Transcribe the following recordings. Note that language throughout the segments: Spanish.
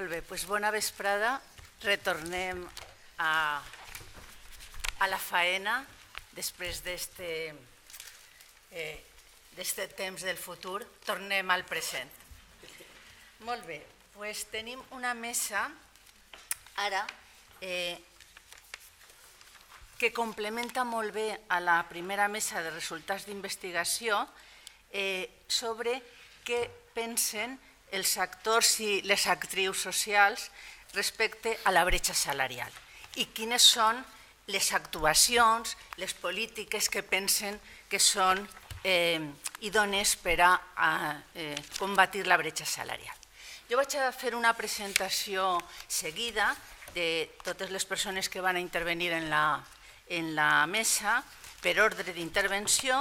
Molt bé, doncs bona vesprada. Retornem a la faena després d'este temps del futur. Tornem al present. Molt bé, doncs tenim una mesa ara que complementa molt bé a la primera mesa de resultats d'investigació sobre què pensen els actors i les actrius socials respecte a la bretxa salarial i quines són les actuacions, les polítiques que pensen que són idònies per a combatir la bretxa salarial. Jo vaig a fer una presentació seguida de totes les persones que van a intervenir en la mesa per ordre d'intervenció.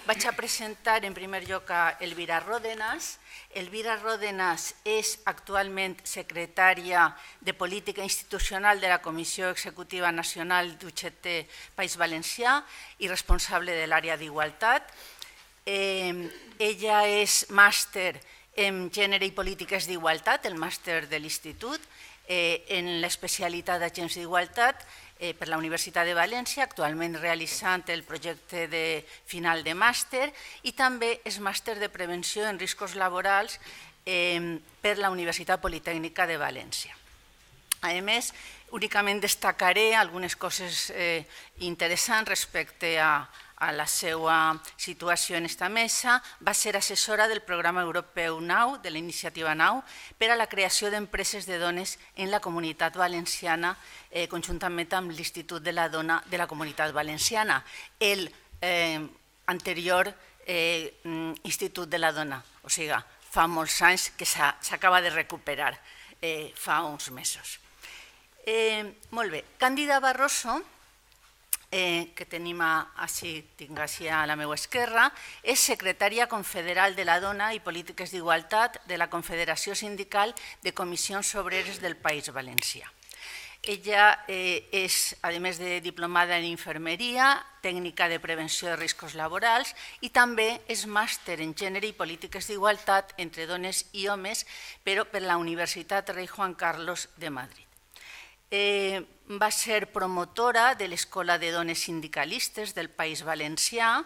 Vaig a presentar en primer lloc a Elvira Ródenas. Elvira Ródenas és actualment secretària de Política Institucional de la Comissió Executiva Nacional d'UGT País Valencià i responsable de l'àrea d'Igualtat. Ella és màster en Gènere i Polítiques d'Igualtat, el màster de l'Institut, en l'especialitat d'Agents d'Igualtat per la Universitat de València, actualment realitzant el projecte de final de màster, i també és màster de Prevenció en Riscos Laborals per la Universitat Politècnica de València. A més, únicament destacaré algunes coses interessants respecte a la seva situació en aquesta mesa. Va ser assessora del programa europeu NOW, de la iniciativa NOW, per a la creació d'empreses de dones en la Comunitat Valenciana, conjuntament amb l'Institut de la Dona de la Comunitat Valenciana, l'anterior Institut de la Dona. O sigui, fa molts anys que s'acaba de recuperar, fa uns mesos. Molt bé, Càndida Barroso, que tenim així, tinc així a la meva esquerra, és secretària confederal de la Dona i Polítiques d'Igualtat de la Confederació Sindical de Comissions Obreres del País Valencià. Ella és, a més de diplomada en infermeria, tècnica de prevenció de riscos laborals i també és màster en Gènere i Polítiques d'Igualtat entre dones i homes, però per la Universitat Rei Juan Carlos de Madrid. Va ser promotora de l'Escola de Dones Sindicalistes del País Valencià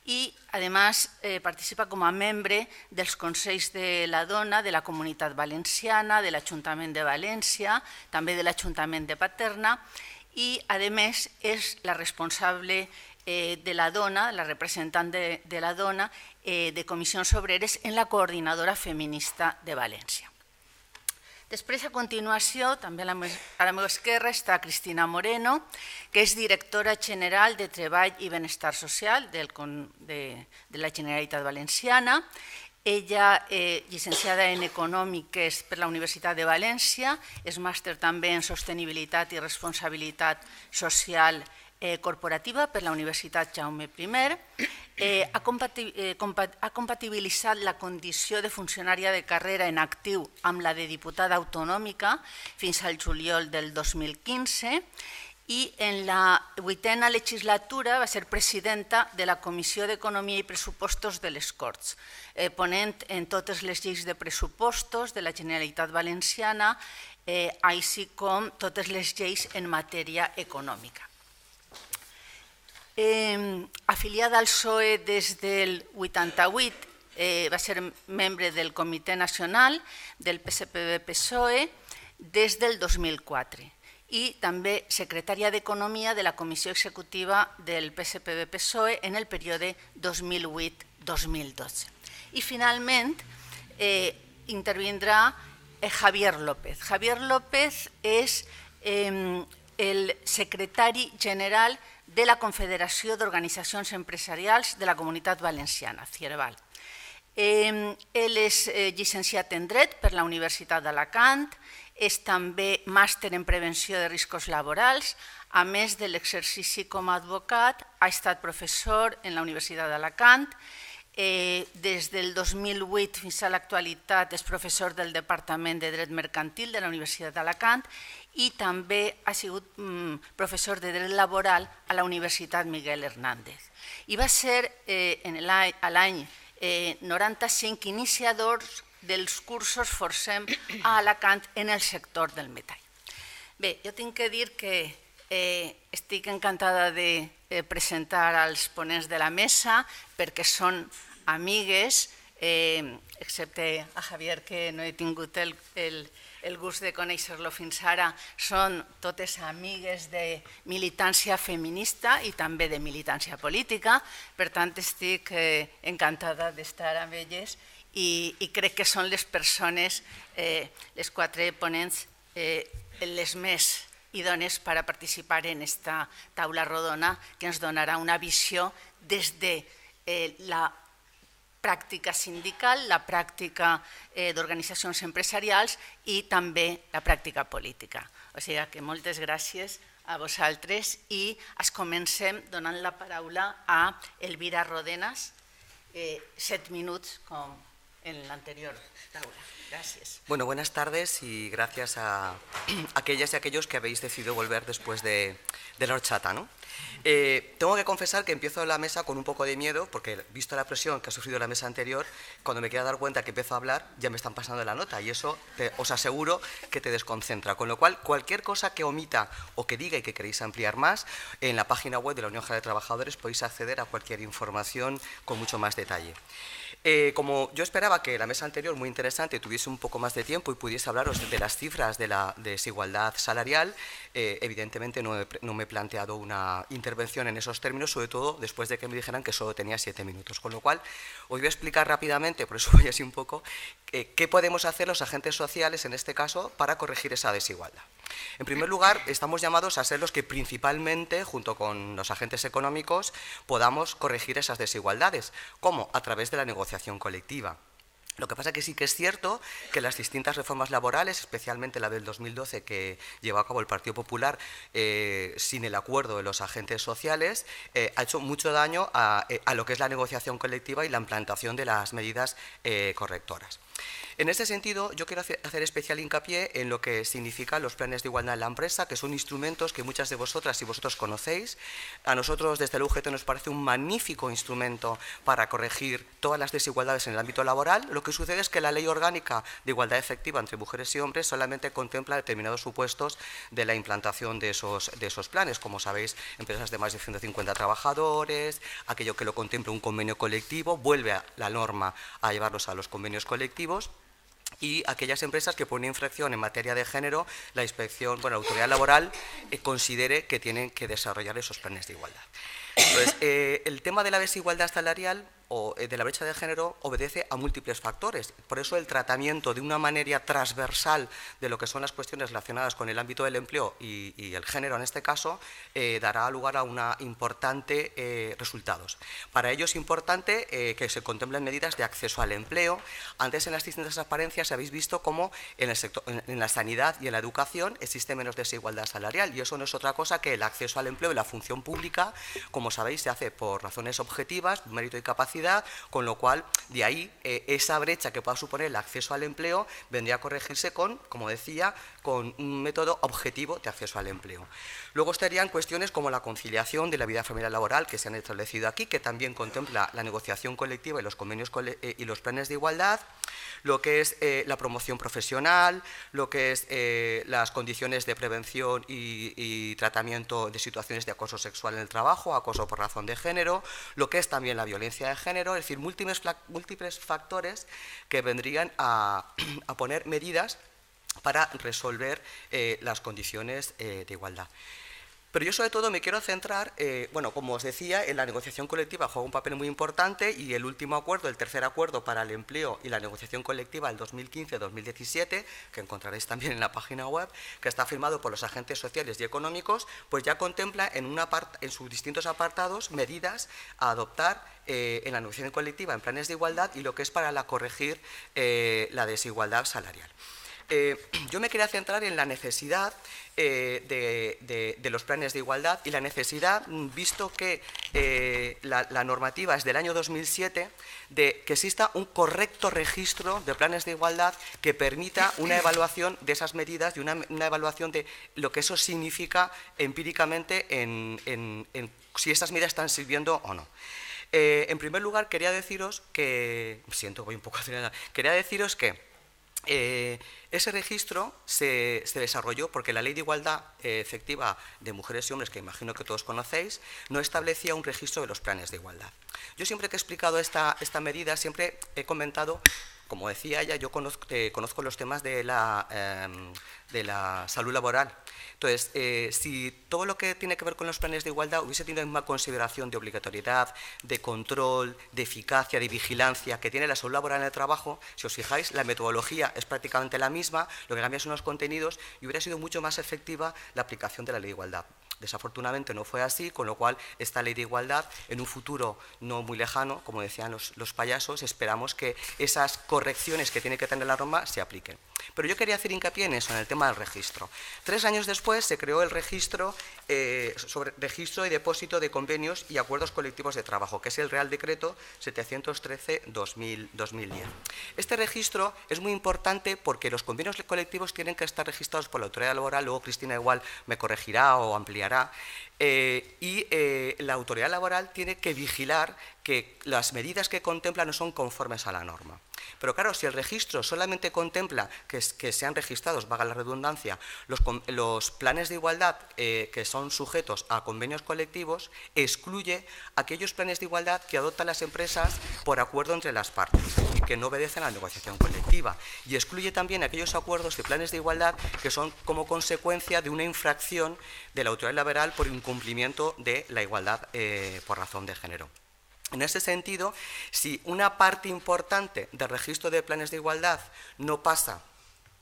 i, a més, participa com a membre dels Consells de la Dona de la Comunitat Valenciana, de l'Ajuntament de València, també de l'Ajuntament de Paterna i, a més, és la responsable de la dona, la representant de la dona de Comissions Obreres en la Coordinadora Feminista de València. Després, a continuació, també a la meva esquerra, està Cristina Moreno, que és directora general de Treball i Benestar Social de la Generalitat Valenciana. Ella és llicenciada en Econòmiques per la Universitat de València, és màster també en Sostenibilitat i Responsabilitat Social corporativa per la Universitat Jaume I, ha compatibilitzat la condició de funcionària de carrera en actiu amb la de diputada autonòmica fins al juliol del 2015 i en la 8a legislatura va ser presidenta de la Comissió d'Economia i Pressupostos de les Corts, ponent en totes les lleis de pressupostos de la Generalitat Valenciana, així com totes les lleis en matèria econòmica. Afiliada al PSOE des del 88, va ser membre del Comitè Nacional del PSPV-PSOE des del 2004 i també secretària d'Economia de la Comissió Executiva del PSPV-PSOE en el període 2008-2012. I finalment intervindrà Javier López. Javier López és el secretari general de la Confederació d'Organitzacions Empresarials de la Comunitat Valenciana, CIERVAL. Ell és llicenciat en Dret per la Universitat d'Alacant, és també màster en Prevenció de Riscos Laborals, a més de l'exercici com a advocat, ha estat professor en la Universitat d'Alacant, des del 2008 fins a l'actualitat és professor del Departament de Dret Mercantil de la Universitat d'Alacant i també ha sigut professor de Dret Laboral a la Universitat Miguel Hernández. I va ser l'any 95 iniciadors dels cursos Forcem a Alacant en el sector del metall. Bé, jo tinc que dir que estic encantada de presentar als ponents de la mesa perquè són amigues, excepte a Javier, que no he tingut el gust de conèixer-lo fins ara, són totes amigues de militància feminista i també de militància política, per tant estic encantada d'estar amb elles i crec que són les persones, les 4 ponents, les més idònies per a participar en esta taula rodona que ens donarà una visió des de la pràctica sindical, la pràctica d'organitzacions empresarials i també la pràctica política. O sigui que moltes gràcies a vosaltres i comencem donant la paraula a Elvira Rodenas, 7 minuts com en l'anterior taula. Gracias. Bueno, buenas tardes y gracias a aquellas y aquellos que habéis decidido volver después de la horchata, ¿no? Tengo que confesar que empiezo la mesa con un poco de miedo, porque visto la presión que ha sufrido la mesa anterior, cuando me quiera dar cuenta que empiezo a hablar, ya me están pasando la nota y eso os aseguro que te desconcentra. Con lo cual, cualquier cosa que omita o que diga y que queréis ampliar más, en la página web de la Unión General de Trabajadores podéis acceder a cualquier información con mucho más detalle. Como yo esperaba que la mesa anterior, muy interesante, tuviese un poco más de tiempo y pudiese hablaros de las cifras de la desigualdad salarial, evidentemente no me he planteado una intervención en esos términos, sobre todo después de que me dijeran que solo tenía 7 minutos. Con lo cual, os voy a explicar rápidamente, por eso voy así un poco, qué podemos hacer los agentes sociales, en este caso, para corregir esa desigualdad. En primer lugar, estamos llamados a ser los que principalmente, junto con los agentes económicos, podamos corregir esas desigualdades. ¿Cómo? A través de la negociación colectiva. Lo que pasa es que sí que es cierto que las distintas reformas laborales, especialmente la del 2012 que llevó a cabo el Partido Popular sin el acuerdo de los agentes sociales, ha hecho mucho daño a lo que es la negociación colectiva y la implantación de las medidas correctoras. En este sentido, yo quiero hacer especial hincapié en lo que significan los planes de igualdad en la empresa, que son instrumentos que muchas de vosotras y vosotros conocéis. A nosotros, desde el UGT, nos parece un magnífico instrumento para corregir todas las desigualdades en el ámbito laboral. Lo que sucede es que la Ley Orgánica de Igualdad Efectiva entre Mujeres y Hombres solamente contempla determinados supuestos de la implantación de esos planes. Como sabéis, empresas de más de 150 trabajadores, aquello que lo contempla un convenio colectivo, vuelve a la norma a llevarlos a los convenios colectivos. Y aquellas empresas que por una infracción en materia de género, la inspección, la autoridad laboral considere que tienen que desarrollar esos planes de igualdad. Entonces, el tema de la desigualdad salarial o de la brecha de género obedece a múltiples factores. Por eso el tratamiento de una manera transversal de lo que son las cuestiones relacionadas con el ámbito del empleo y el género en este caso dará lugar a una importante resultados. Para ello es importante que se contemplen medidas de acceso al empleo. Antes en las distintas transparencias habéis visto cómo en la sanidad y en la educación existe menos desigualdad salarial y eso no es otra cosa que el acceso al empleo y la función pública, como sabéis, se hace por razones objetivas, mérito y capacidad, con lo cual, de ahí, esa brecha que pueda suponer el acceso al empleo vendría a corregirse con, como decía, con un método objetivo de acceso al empleo. Luego estarían cuestiones como la conciliación de la vida familiar laboral que se han establecido aquí, que también contempla la negociación colectiva y los convenios y los planes de igualdad, lo que es la promoción profesional, lo que es las condiciones de prevención y tratamiento de situaciones de acoso sexual en el trabajo, acoso por razón de género, lo que es también la violencia de género, es decir, múltiples factores que vendrían a poner medidas para resolver las condiciones de igualdad. Pero yo sobre todo me quiero centrar, como os decía, en la negociación colectiva juega un papel muy importante y el último acuerdo, el tercer acuerdo para el empleo y la negociación colectiva del 2015-2017, que encontraréis también en la página web, que está firmado por los agentes sociales y económicos, pues ya contempla en sus distintos apartados medidas a adoptar en la negociación colectiva en planes de igualdad y lo que es para corregir la desigualdad salarial. Yo me quería centrar en la necesidad de los planes de igualdad y la necesidad, visto que la normativa es del año 2007, de que exista un correcto registro de planes de igualdad que permita una evaluación de esas medidas y una evaluación de lo que eso significa empíricamente en si esas medidas están sirviendo o no. En primer lugar, quería deciros que, voy un poco acelerada, quería deciros que ese registro se desarrolló porque la Ley de Igualdad Efectiva de Mujeres y Hombres, que imagino que todos conocéis, no establecía un registro de los planes de igualdad. Yo siempre que he explicado esta medida, siempre he comentado, como decía ella, yo conozco los temas de la salud laboral. Entonces, si todo lo que tiene que ver con los planes de igualdad hubiese tenido la misma consideración de obligatoriedad, de control, de eficacia, de vigilancia que tiene la salud laboral en el trabajo, si os fijáis, la metodología es prácticamente la misma, lo que cambia son los contenidos y hubiera sido mucho más efectiva la aplicación de la Ley de Igualdad. Desafortunadamente no fue así, con lo cual esta Ley de Igualdad, en un futuro no muy lejano, como decían los payasos, esperamos que esas correcciones que tiene que tener la norma se apliquen. Pero yo quería hacer hincapié en eso, en el tema del registro. 3 años después se creó el registro sobre registro y depósito de convenios y acuerdos colectivos de trabajo, que es el Real Decreto 713/2010. Este registro es muy importante porque los convenios colectivos tienen que estar registrados por la autoridad laboral, luego Cristina igual me corregirá o ampliará, y la autoridad laboral tiene que vigilar que las medidas que contempla no son conformes a la norma. Pero claro, si el registro solamente contempla que sean registrados, valga la redundancia, los planes de igualdad que son sujetos a convenios colectivos, excluye aquellos planes de igualdad que adoptan las empresas por acuerdo entre las partes y que no obedecen a la negociación colectiva. Y excluye también aquellos acuerdos de planes de igualdad que son como consecuencia de una infracción de la autoridad laboral por incumplimiento de la igualdad por razón de género. En ese sentido, si una parte importante del registro de planes de igualdad no pasa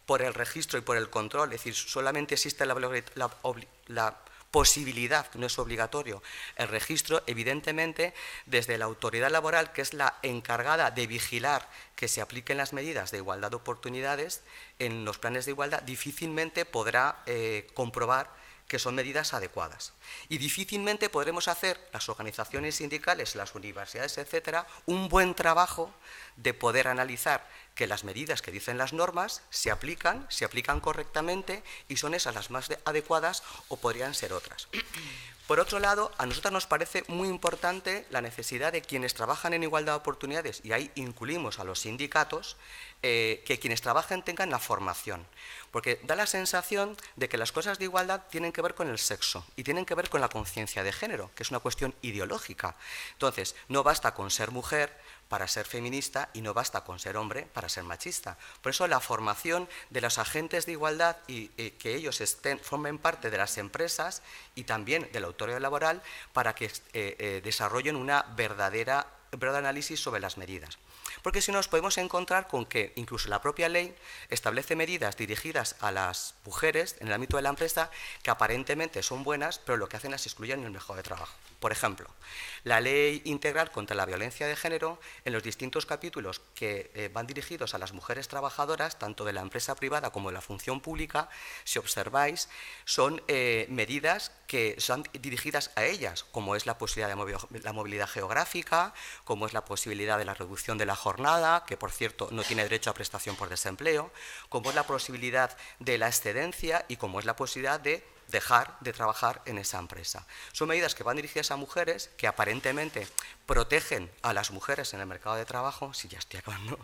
por el registro y por el control, es decir, solamente existe la posibilidad, que no es obligatorio, el registro, evidentemente, desde la autoridad laboral, que es la encargada de vigilar que se apliquen las medidas de igualdad de oportunidades en los planes de igualdad, difícilmente podrá comprobar que son medidas adecuadas. Y difícilmente podremos hacer, las organizaciones sindicales, las universidades, etcétera, un buen trabajo de poder analizar que las medidas que dicen las normas se aplican correctamente y son esas las más adecuadas o podrían ser otras. Por otro lado, a nosotros nos parece muy importante la necesidad de quienes trabajan en igualdad de oportunidades, y ahí incluimos a los sindicatos, que quienes trabajen tengan la formación, porque da la sensación de que las cosas de igualdad tienen que ver con el sexo y tienen que ver con la conciencia de género, que es una cuestión ideológica. Entonces, no basta con ser mujer para ser feminista y no basta con ser hombre para ser machista. Por eso la formación de los agentes de igualdad y que ellos formen parte de las empresas y también de la autoridad laboral para que desarrollen un verdadero análisis sobre las medidas. Porque si no nos podemos encontrar con que incluso la propia ley establece medidas dirigidas a las mujeres en el ámbito de la empresa que aparentemente son buenas, pero lo que hacen es excluir en el mercado de trabajo. Por ejemplo, la Ley Integral contra la Violencia de Género, en los distintos capítulos que van dirigidos a las mujeres trabajadoras, tanto de la empresa privada como de la función pública, si observáis, son medidas que son dirigidas a ellas, como es la posibilidad de la movilidad geográfica, como es la posibilidad de la reducción de la jornada, que por cierto no tiene derecho a prestación por desempleo, como es la posibilidad de la excedencia y como es la posibilidad de dejar de trabajar en esa empresa. Son medidas que van dirigidas a mujeres que aparentemente protegen a las mujeres en el mercado de trabajo, si ya estoy acabando,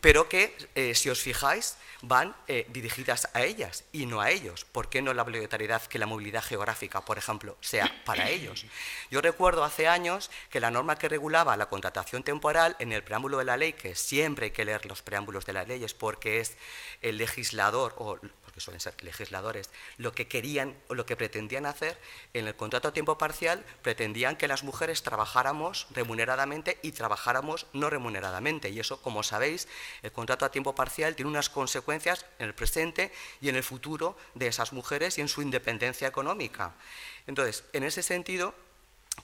pero que, si os fijáis, van dirigidas a ellas y no a ellos. ¿Por qué no la obligatoriedad que la movilidad geográfica, por ejemplo, sea para ellos? Yo recuerdo hace años que la norma que regulaba la contratación temporal, en el preámbulo de la ley, que siempre hay que leer los preámbulos de las leyes porque es el legislador, o porque suelen ser legisladores, lo que querían o lo que pretendían hacer, en el contrato a tiempo parcial pretendían que las mujeres trabajáramos remuneradamente y trabajáramos no remuneradamente. Y eso, como sabéis, el contrato a tiempo parcial tiene unas consecuencias en el presente y en el futuro de esas mujeres y en su independencia económica. Entonces, en ese sentido,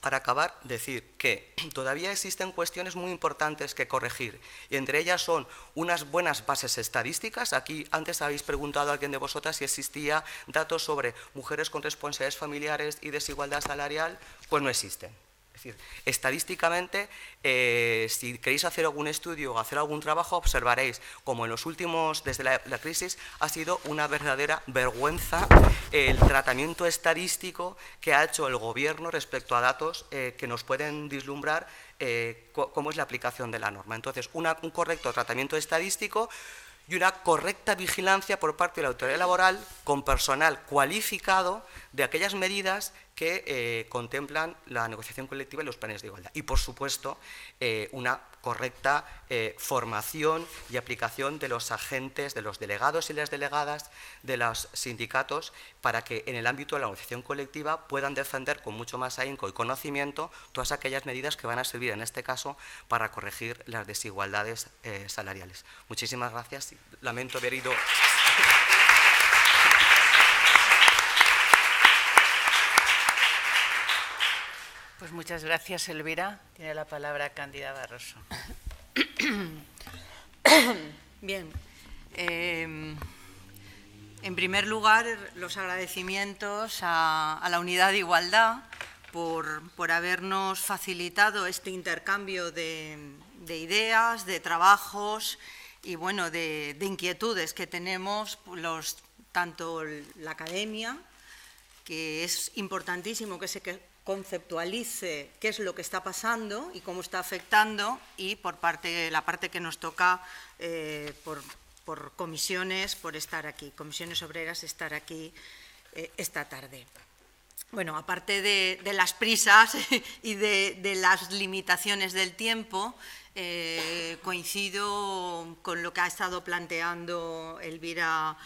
para acabar, decir que todavía existen cuestiones muy importantes que corregir, y entre ellas son unas buenas bases estadísticas. Aquí antes habéis preguntado a alguien de vosotras si existía datos sobre mujeres con responsabilidades familiares y desigualdad salarial. Pues no existen. Es decir, estadísticamente, si queréis hacer algún estudio o hacer algún trabajo, observaréis como en los últimos, desde la crisis, ha sido una verdadera vergüenza el tratamiento estadístico que ha hecho el Gobierno respecto a datos que nos pueden vislumbrar cómo es la aplicación de la norma. Entonces, un correcto tratamiento estadístico y una correcta vigilancia por parte de la autoridad laboral con personal cualificado de aquellas medidas que contemplan la negociación colectiva y los planes de igualdad. Y, por supuesto, una correcta formación y aplicación de los agentes, de los delegados y las delegadas de los sindicatos, para que en el ámbito de la negociación colectiva puedan defender con mucho más ahínco y conocimiento todas aquellas medidas que van a servir, en este caso, para corregir las desigualdades salariales. Muchísimas gracias. Lamento haber ido... Pues muchas gracias, Elvira. Tiene la palabra Cándida Barroso. Bien. En primer lugar, los agradecimientos a la Unidad de Igualdad por habernos facilitado este intercambio de ideas, de trabajos y, bueno, de inquietudes que tenemos tanto la academia, que es importantísimo que se conceptualice qué es lo que está pasando y cómo está afectando, y por la parte que nos toca por comisiones, por estar aquí, comisiones obreras, estar aquí esta tarde. Bueno, aparte de las prisas y de las limitaciones del tiempo, coincido con lo que ha estado planteando Elvira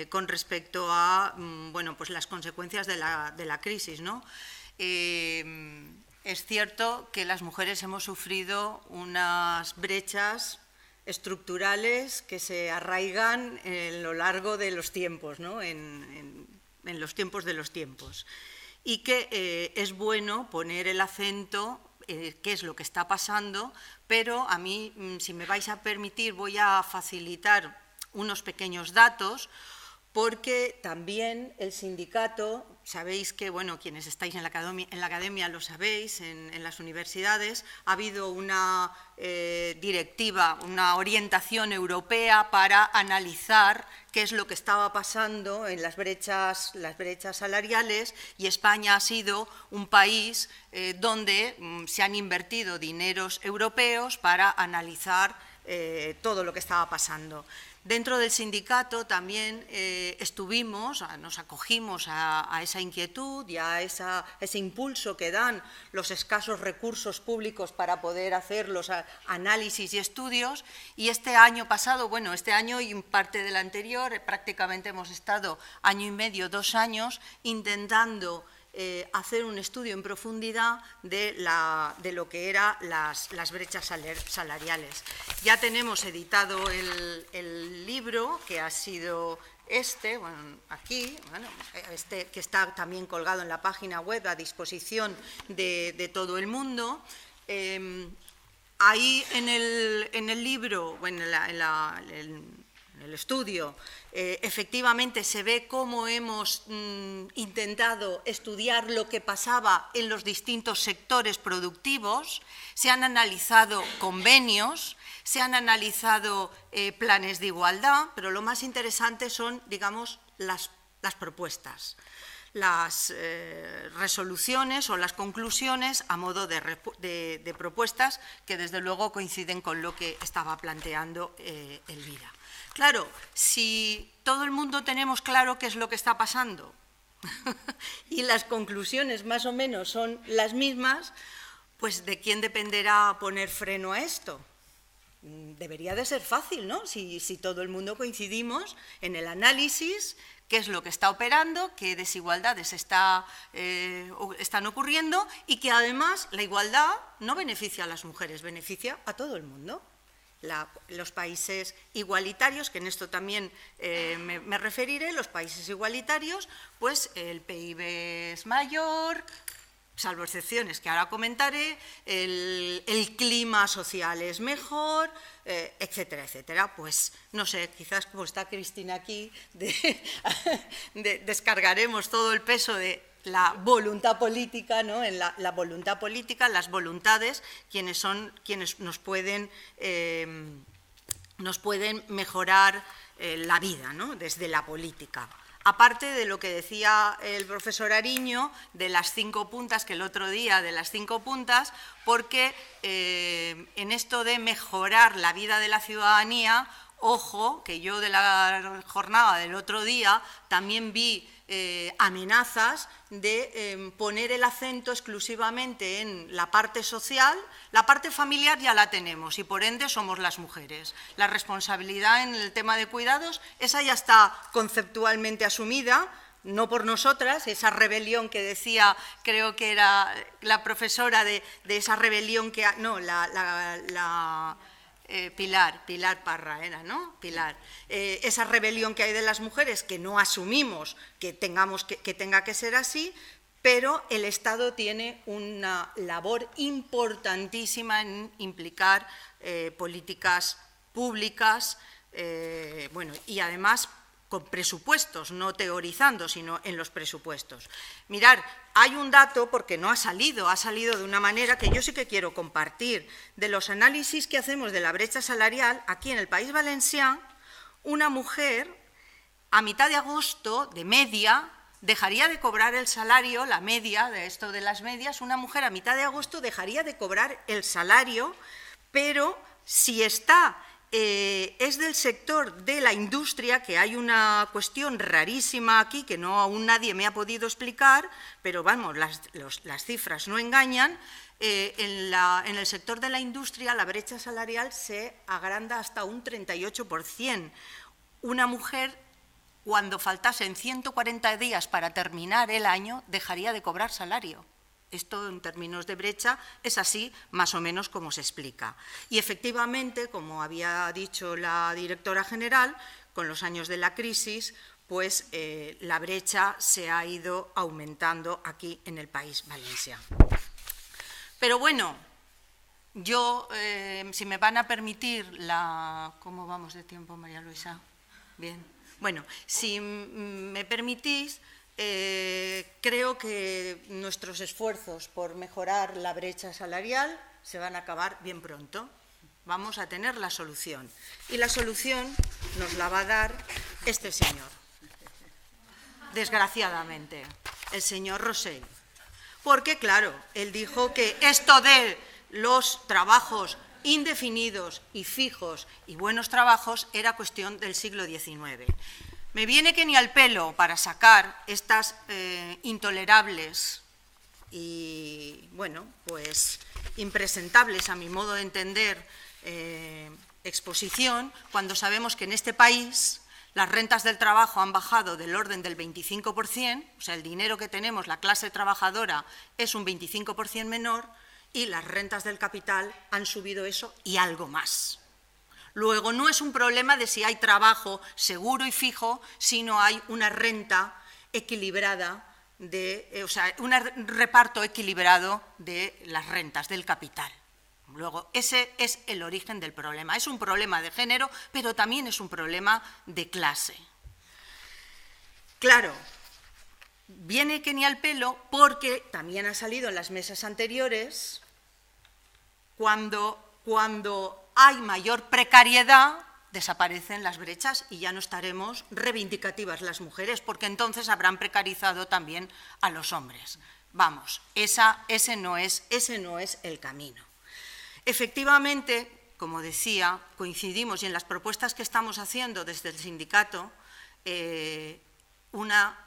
con respecto a bueno, pues las consecuencias de la crisis, ¿no? Es cierto que las mujeres hemos sufrido unas brechas estructurales que se arraigan en lo largo de los tiempos, ¿no? en los tiempos de los tiempos, y que es bueno poner el acento qué es lo que está pasando, pero a mí, si me vais a permitir, voy a facilitar unos pequeños datos, porque también el sindicato, sabéis que, bueno, quienes estáis en la academia lo sabéis, en las universidades, ha habido una directiva, una orientación europea para analizar qué es lo que estaba pasando en las brechas salariales, y España ha sido un país donde se han invertido dineros europeos para analizar todo lo que estaba pasando. Dentro del sindicato también nos acogimos a esa inquietud y a ese impulso que dan los escasos recursos públicos para poder hacer los análisis y estudios, y este año pasado, bueno, este año y parte del anterior, prácticamente hemos estado año y medio, 2 años, intentando hacer un estudio en profundidad de lo que eran las brechas salariales. Ya tenemos editado el libro, que ha sido aquí, que está también colgado en la página web a disposición de todo el mundo. Ahí en el libro, en el estudio, efectivamente se ve cómo hemos intentado estudiar lo que pasaba en los distintos sectores productivos, se han analizado convenios, se han analizado planes de igualdad, pero lo más interesante son, digamos, las propuestas, las resoluciones o las conclusiones a modo de propuestas que desde luego coinciden con lo que estaba planteando Elvira. Claro, si todo el mundo tenemos claro qué es lo que está pasando y las conclusiones más o menos son las mismas, pues ¿de quién dependerá poner freno a esto? Debería de ser fácil, ¿no? Si todo el mundo coincidimos en el análisis, qué es lo que está operando, qué desigualdades están ocurriendo, y que además la igualdad no beneficia a las mujeres, beneficia a todo el mundo. Los países igualitarios, que en esto también me referiré, los países igualitarios, pues el PIB es mayor, salvo excepciones que ahora comentaré, el clima social es mejor, etcétera, etcétera. Pues no sé, quizás como está Cristina aquí, descargaremos todo el peso de la voluntad política, ¿no? En la voluntad política, las voluntades, quienes nos pueden mejorar la vida, ¿no? Desde la política. Aparte de lo que decía el profesor Ariño, de las 5 puntas, que el otro día de las 5 puntas, porque en esto de mejorar la vida de la ciudadanía, ojo, que yo de la jornada del otro día también vi amenazas de poner el acento exclusivamente en la parte social. La parte familiar ya la tenemos y por ende somos las mujeres. La responsabilidad en el tema de cuidados, esa ya está conceptualmente asumida, no por nosotras, esa rebelión que decía, creo que era la profesora de esa rebelión que... No, Pilar Parra era, ¿no? Pilar. Esa rebelión que hay de las mujeres, que no asumimos que tenga que ser así, pero el Estado tiene una labor importantísima en implicar políticas públicas, bueno, y además con presupuestos, no teorizando, sino en los presupuestos. Mirad, hay un dato, porque no ha salido de una manera que yo sí que quiero compartir. De los análisis que hacemos de la brecha salarial, aquí en el País Valencià, una mujer a mitad de agosto, de media, dejaría de cobrar el salario, la media, de esto de las medias, una mujer a mitad de agosto dejaría de cobrar el salario, pero si está... es del sector de la industria, que hay una cuestión rarísima aquí que aún nadie me ha podido explicar, pero vamos, las cifras no engañan. En el sector de la industria la brecha salarial se agranda hasta un 38%. Una mujer, cuando faltasen 140 días para terminar el año, dejaría de cobrar salario. Esto, en términos de brecha, es así más o menos como se explica. Y efectivamente, como había dicho la directora general, con los años de la crisis, pues la brecha se ha ido aumentando aquí en el País Valencià. Pero bueno, yo, si me van a permitir ¿Cómo vamos de tiempo, María Luisa? Bien. Bueno, si me permitís... creo que nuestros esfuerzos por mejorar la brecha salarial se van a acabar bien pronto. Vamos a tener la solución. Y la solución nos la va a dar este señor, desgraciadamente, el señor Rosell. Porque, claro, él dijo que esto de los trabajos indefinidos y fijos y buenos trabajos era cuestión del siglo XIX. Me viene que ni al pelo para sacar estas intolerables y, bueno, pues impresentables a mi modo de entender exposición, cuando sabemos que en este país las rentas del trabajo han bajado del orden del 25%, o sea, el dinero que tenemos, la clase trabajadora, es un 25% menor, y las rentas del capital han subido eso y algo más. Luego, no es un problema de si hay trabajo seguro y fijo, sino hay una renta equilibrada, o sea, un reparto equilibrado de las rentas del capital. Luego, ese es el origen del problema. Es un problema de género, pero también es un problema de clase. Claro, viene que ni al pelo porque también ha salido en las mesas anteriores, cuando hay mayor precariedad, desaparecen las brechas y ya no estaremos reivindicativas las mujeres, porque entonces habrán precarizado también a los hombres. Vamos, ese no es el camino. Efectivamente, como decía, coincidimos, y en las propuestas que estamos haciendo desde el sindicato, una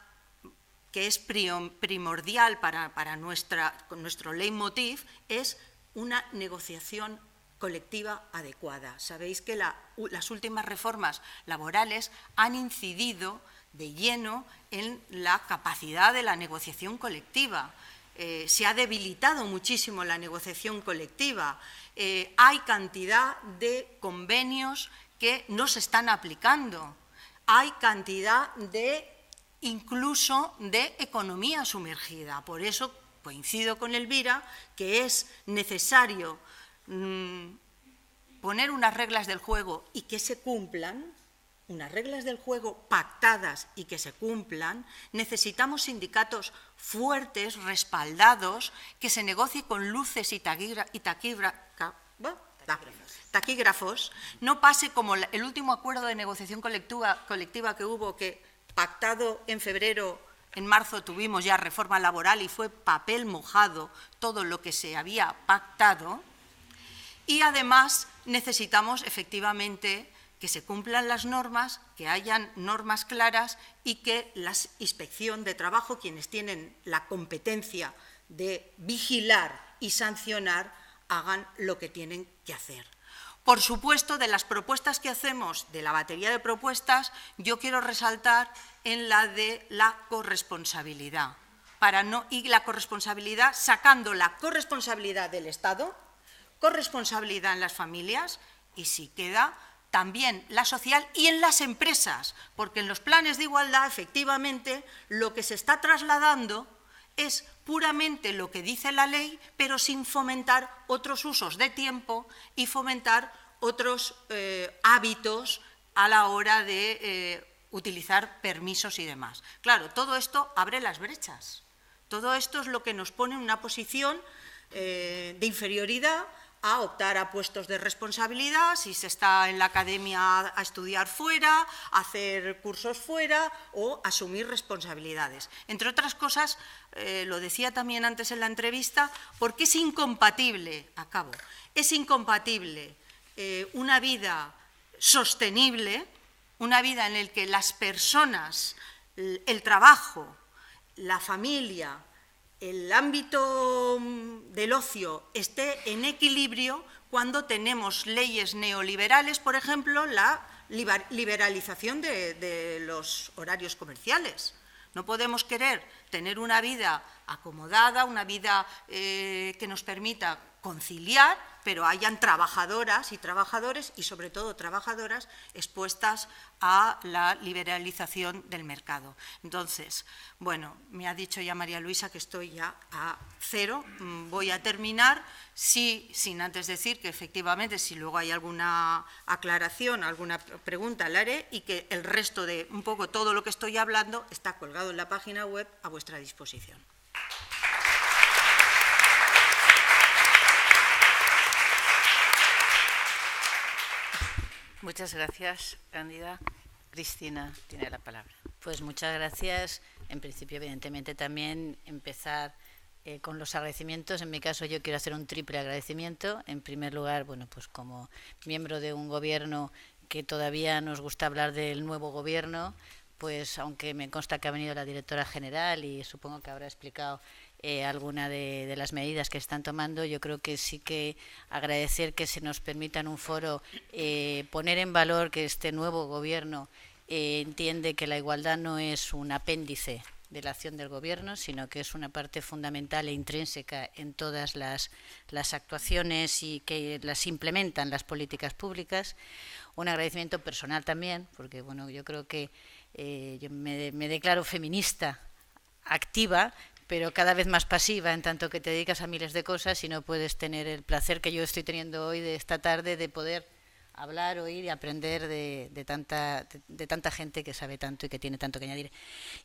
que es primordial para nuestro leitmotiv es una negociación colectiva adecuada. Sabéis que las últimas reformas laborales han incidido de lleno en la capacidad de la negociación colectiva. Se ha debilitado muchísimo la negociación colectiva. Hay cantidad de convenios que no se están aplicando. Hay cantidad incluso de economía sumergida. Por eso coincido con Elvira que es necesario poner unas reglas del juego y que se cumplan, unas reglas del juego pactadas y que se cumplan, necesitamos sindicatos fuertes, respaldados, que se negocie con luces y taquígrafos, no pase como el último acuerdo de negociación colectiva que hubo, que pactado en febrero, en marzo tuvimos ya reforma laboral y fue papel mojado todo lo que se había pactado. Y además necesitamos efectivamente que se cumplan las normas, que hayan normas claras y que la Inspección de Trabajo, quienes tienen la competencia de vigilar y sancionar, hagan lo que tienen que hacer. Por supuesto, de las propuestas que hacemos, de la batería de propuestas, yo quiero resaltar en la de la corresponsabilidad. Y la corresponsabilidad, sacando la corresponsabilidad del Estado, corresponsabilidad en las familias y, si queda, también la social y en las empresas, porque en los planes de igualdad, efectivamente, lo que se está trasladando es puramente lo que dice la ley, pero sin fomentar otros usos de tiempo y fomentar otros hábitos a la hora de utilizar permisos y demás. Claro, todo esto abre las brechas. Todo esto es lo que nos pone en una posición de inferioridad a optar a puestos de responsabilidad, si se está en la academia a estudiar fuera, a hacer cursos fuera o asumir responsabilidades. Entre otras cosas, lo decía también antes en la entrevista, porque es incompatible, es incompatible una vida sostenible, una vida en la que las personas, el trabajo, la familia, el ámbito del ocio esté en equilibrio cuando tenemos leyes neoliberales, por ejemplo, la liberalización de los horarios comerciales. No podemos querer tener una vida acomodada, una vida que nos permita conciliar, pero hayan trabajadoras y trabajadores, y sobre todo trabajadoras, expuestas a la liberalización del mercado. Entonces, bueno, me ha dicho ya María Luisa que estoy ya a 0. Voy a terminar, sin antes decir que efectivamente, si luego hay alguna aclaración, alguna pregunta, la haré, y que el resto de un poco todo lo que estoy hablando está colgado en la página web a vuestra disposición. Muchas gracias, Cándida. Cristina tiene la palabra. Pues muchas gracias. En principio, evidentemente, también empezar con los agradecimientos. En mi caso, yo quiero hacer un triple agradecimiento. En primer lugar, bueno, pues como miembro de un gobierno que todavía nos gusta hablar del nuevo gobierno, pues aunque me consta que ha venido la directora general y supongo que habrá explicado alguna de las medidas que se están tomando, yo creo que sí que agradecer que se nos permita en un foro poner en valor que este nuevo gobierno entiende que la igualdad no es un apéndice de la acción del gobierno, sino que es una parte fundamental e intrínseca en todas las actuaciones y que las implementan las políticas públicas. Un agradecimiento personal también, porque bueno, yo creo que yo me declaro feminista activa, pero cada vez más pasiva, en tanto que te dedicas a miles de cosas y no puedes tener el placer que yo estoy teniendo hoy de esta tarde de poder hablar, oír y aprender de tanta gente que sabe tanto y que tiene tanto que añadir.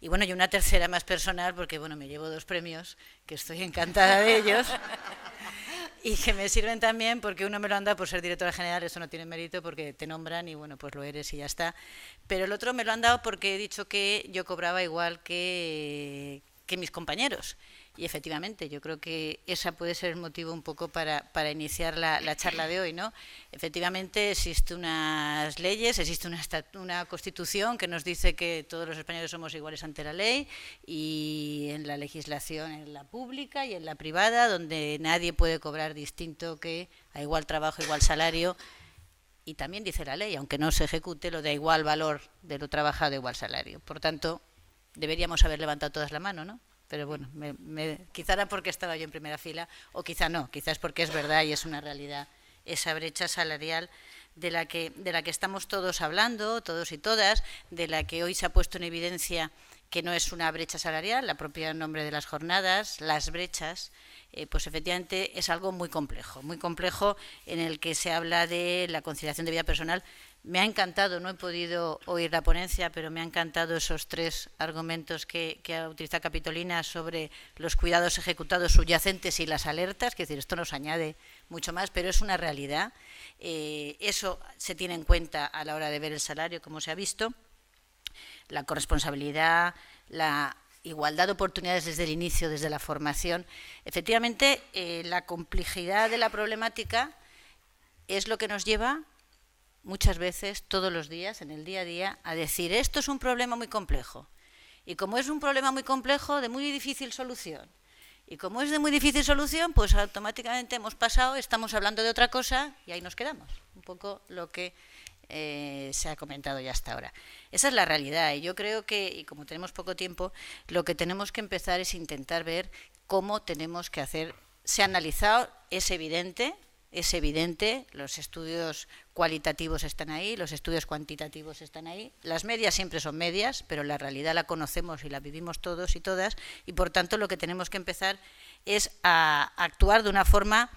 Y bueno, y una tercera más personal, porque bueno, me llevo 2 premios, que estoy encantada de ellos, y que me sirven también porque uno me lo han dado por ser directora general, eso no tiene mérito porque te nombran y bueno, pues lo eres y ya está. Pero el otro me lo han dado porque he dicho que yo cobraba igual que mis compañeros. Y efectivamente, yo creo que ese puede ser el motivo un poco para iniciar la charla de hoy, ¿no? Efectivamente, existen unas leyes, existe una Constitución que nos dice que todos los españoles somos iguales ante la ley, y en la legislación, en la pública y en la privada, donde nadie puede cobrar distinto que a igual trabajo, igual salario. Y también dice la ley, aunque no se ejecute, lo de igual valor de lo trabajado, igual salario. Por tanto, deberíamos haber levantado todas la mano, ¿no? Pero bueno, quizá era porque estaba yo en primera fila, o quizá no, quizá es porque es verdad y es una realidad esa brecha salarial de la que estamos todos hablando, todos y todas, de la que hoy se ha puesto en evidencia que no es una brecha salarial, la propia nombre de las jornadas, las brechas, pues efectivamente es algo muy complejo en el que se habla de la conciliación de vida personal. Me ha encantado, no he podido oír la ponencia, pero me ha encantado esos 3 argumentos que ha utilizado Capitolina sobre los cuidados ejecutados subyacentes y las alertas, que es decir, esto nos añade mucho más, pero es una realidad. Eso se tiene en cuenta a la hora de ver el salario, como se ha visto, la corresponsabilidad, la igualdad de oportunidades desde el inicio, desde la formación. Efectivamente, la complejidad de la problemática es lo que nos lleva muchas veces, todos los días, en el día a día, a decir, esto es un problema muy complejo. Y como es un problema muy complejo, de muy difícil solución. Y como es de muy difícil solución, pues automáticamente hemos pasado, estamos hablando de otra cosa y ahí nos quedamos. Un poco lo que se ha comentado ya hasta ahora. Esa es la realidad y yo creo que, y como tenemos poco tiempo, lo que tenemos que empezar es intentar ver cómo tenemos que hacer. Se ha analizado, es evidente, los estudios cualitativos están ahí, los estudios cuantitativos están ahí, las medias siempre son medias, pero la realidad la conocemos y la vivimos todos y todas, y por tanto lo que tenemos que empezar es a actuar de una forma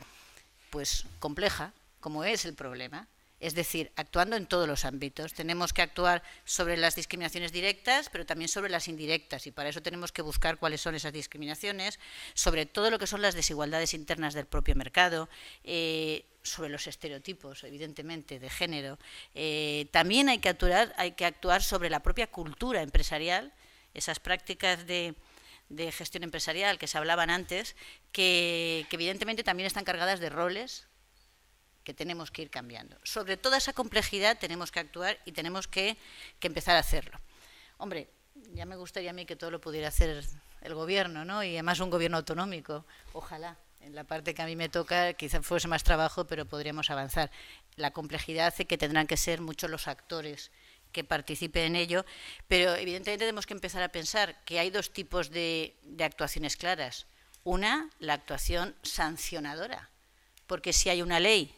pues compleja, como es el problema. Es decir, actuando en todos los ámbitos. Tenemos que actuar sobre las discriminaciones directas, pero también sobre las indirectas, y para eso tenemos que buscar cuáles son esas discriminaciones, sobre todo lo que son las desigualdades internas del propio mercado, sobre los estereotipos, evidentemente, de género. También hay que actuar sobre la propia cultura empresarial, esas prácticas de gestión empresarial que se hablaban antes, que evidentemente también están cargadas de roles que tenemos que ir cambiando. Sobre toda esa complejidad tenemos que actuar y tenemos que empezar a hacerlo. Hombre, ya me gustaría a mí que todo lo pudiera hacer el gobierno, ¿no? Y además un gobierno autonómico. Ojalá. En la parte que a mí me toca quizá fuese más trabajo, pero podríamos avanzar. La complejidad hace que tendrán que ser muchos los actores que participen en ello, pero evidentemente tenemos que empezar a pensar que hay 2 tipos de actuaciones claras. Una, la actuación sancionadora, porque si hay una ley,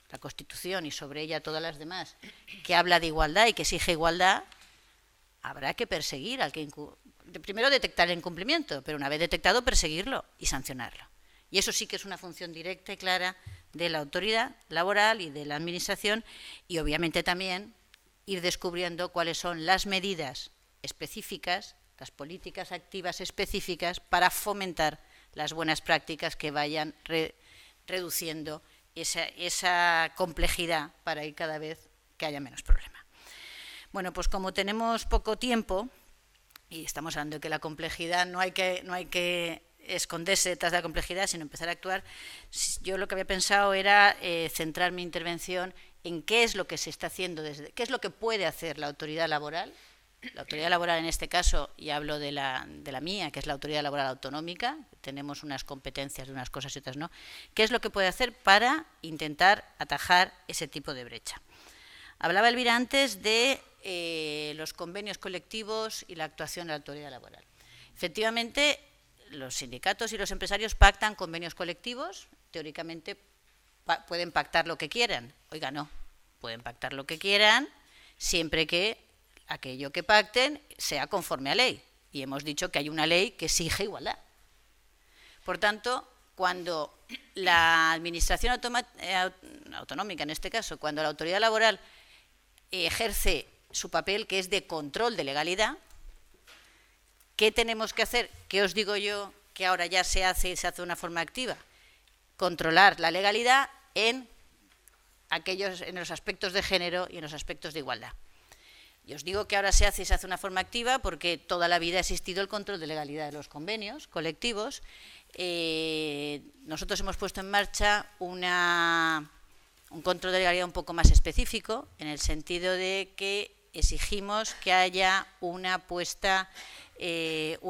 la Constitución y sobre ella todas las demás, que habla de igualdad y que exige igualdad, habrá que perseguir al que primero detectar el incumplimiento, pero una vez detectado perseguirlo y sancionarlo. Y eso sí que es una función directa y clara de la autoridad laboral y de la administración, y obviamente también ir descubriendo cuáles son las medidas específicas, las políticas activas específicas para fomentar las buenas prácticas que vayan reduciendo esa complejidad para ir cada vez que haya menos problema. Bueno, pues como tenemos poco tiempo y estamos hablando de que la complejidad no hay que esconderse detrás de la complejidad, sino empezar a actuar, yo lo que había pensado era centrar mi intervención en qué es lo que se está haciendo, qué es lo que puede hacer la autoridad laboral. La autoridad laboral en este caso, y hablo de la mía, que es la autoridad laboral autonómica, tenemos unas competencias de unas cosas y otras no, ¿qué es lo que puede hacer para intentar atajar ese tipo de brecha? Hablaba Elvira antes de los convenios colectivos y la actuación de la autoridad laboral. Efectivamente, los sindicatos y los empresarios pactan convenios colectivos, teóricamente pueden pactar lo que quieran. Oiga, no, pueden pactar lo que quieran siempre que aquello que pacten sea conforme a ley. Y hemos dicho que hay una ley que exige igualdad. Por tanto, cuando la administración autonómica, en este caso, cuando la autoridad laboral ejerce su papel, que es de control de legalidad, ¿qué tenemos que hacer? ¿Qué os digo yo que ahora ya se hace y se hace de una forma activa? Controlar la legalidad en los aspectos de género y en los aspectos de igualdad. Y os digo que ahora se hace y se hace de una forma activa porque toda la vida ha existido el control de legalidad de los convenios colectivos. Nosotros hemos puesto en marcha un control de legalidad un poco más específico, en el sentido de que exigimos que haya un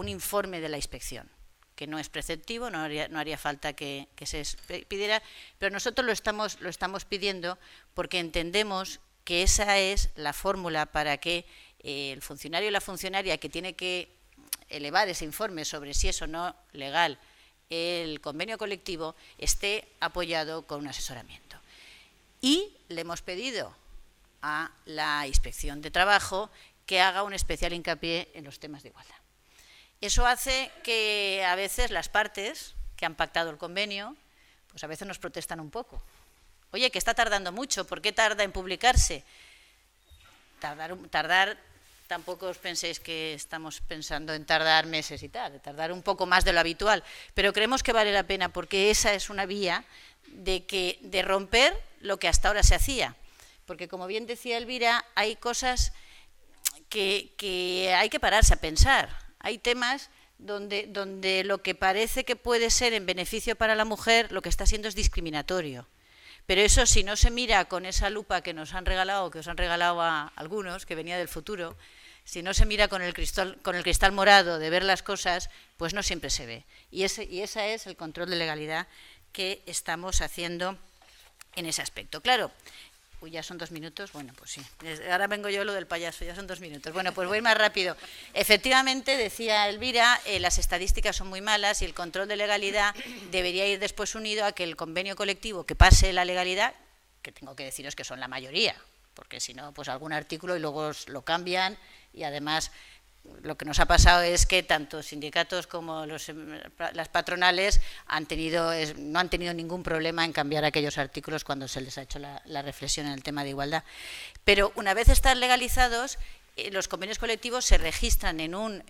informe de la inspección, que no es preceptivo, no haría falta que se pidiera, pero nosotros lo estamos pidiendo porque entendemos que esa es la fórmula para que el funcionario y la funcionaria que tiene que elevar ese informe sobre si es o no legal el convenio colectivo esté apoyado con un asesoramiento. Y le hemos pedido a la Inspección de Trabajo que haga un especial hincapié en los temas de igualdad. Eso hace que a veces las partes que han pactado el convenio, pues a veces nos protestan un poco. Oye, que está tardando mucho, ¿por qué tarda en publicarse? Tardar, tampoco os penséis que estamos pensando en tardar meses y tal, de tardar un poco más de lo habitual, pero creemos que vale la pena porque esa es una vía de romper lo que hasta ahora se hacía. Porque, como bien decía Elvira, hay cosas que hay que pararse a pensar. Hay temas donde lo que parece que puede ser en beneficio para la mujer, lo que está siendo es discriminatorio. Pero eso, si no se mira con esa lupa que nos han regalado, que os han regalado a algunos, que venía del futuro, si no se mira con el cristal morado de ver las cosas, pues no siempre se ve. Y ese es el control de legalidad que estamos haciendo en ese aspecto. Claro. Uy, ya son 2 minutos, bueno, pues sí. Ahora vengo yo lo del payaso, ya son 2 minutos. Bueno, pues voy más rápido. Efectivamente, decía Elvira, las estadísticas son muy malas y el control de legalidad debería ir después unido a que el convenio colectivo que pase la legalidad, que tengo que deciros que son la mayoría, porque si no, pues algún artículo y luego lo cambian y además lo que nos ha pasado es que tanto sindicatos como las patronales no han tenido ningún problema en cambiar aquellos artículos cuando se les ha hecho la reflexión en el tema de igualdad. Pero una vez están legalizados, los convenios colectivos se registran en un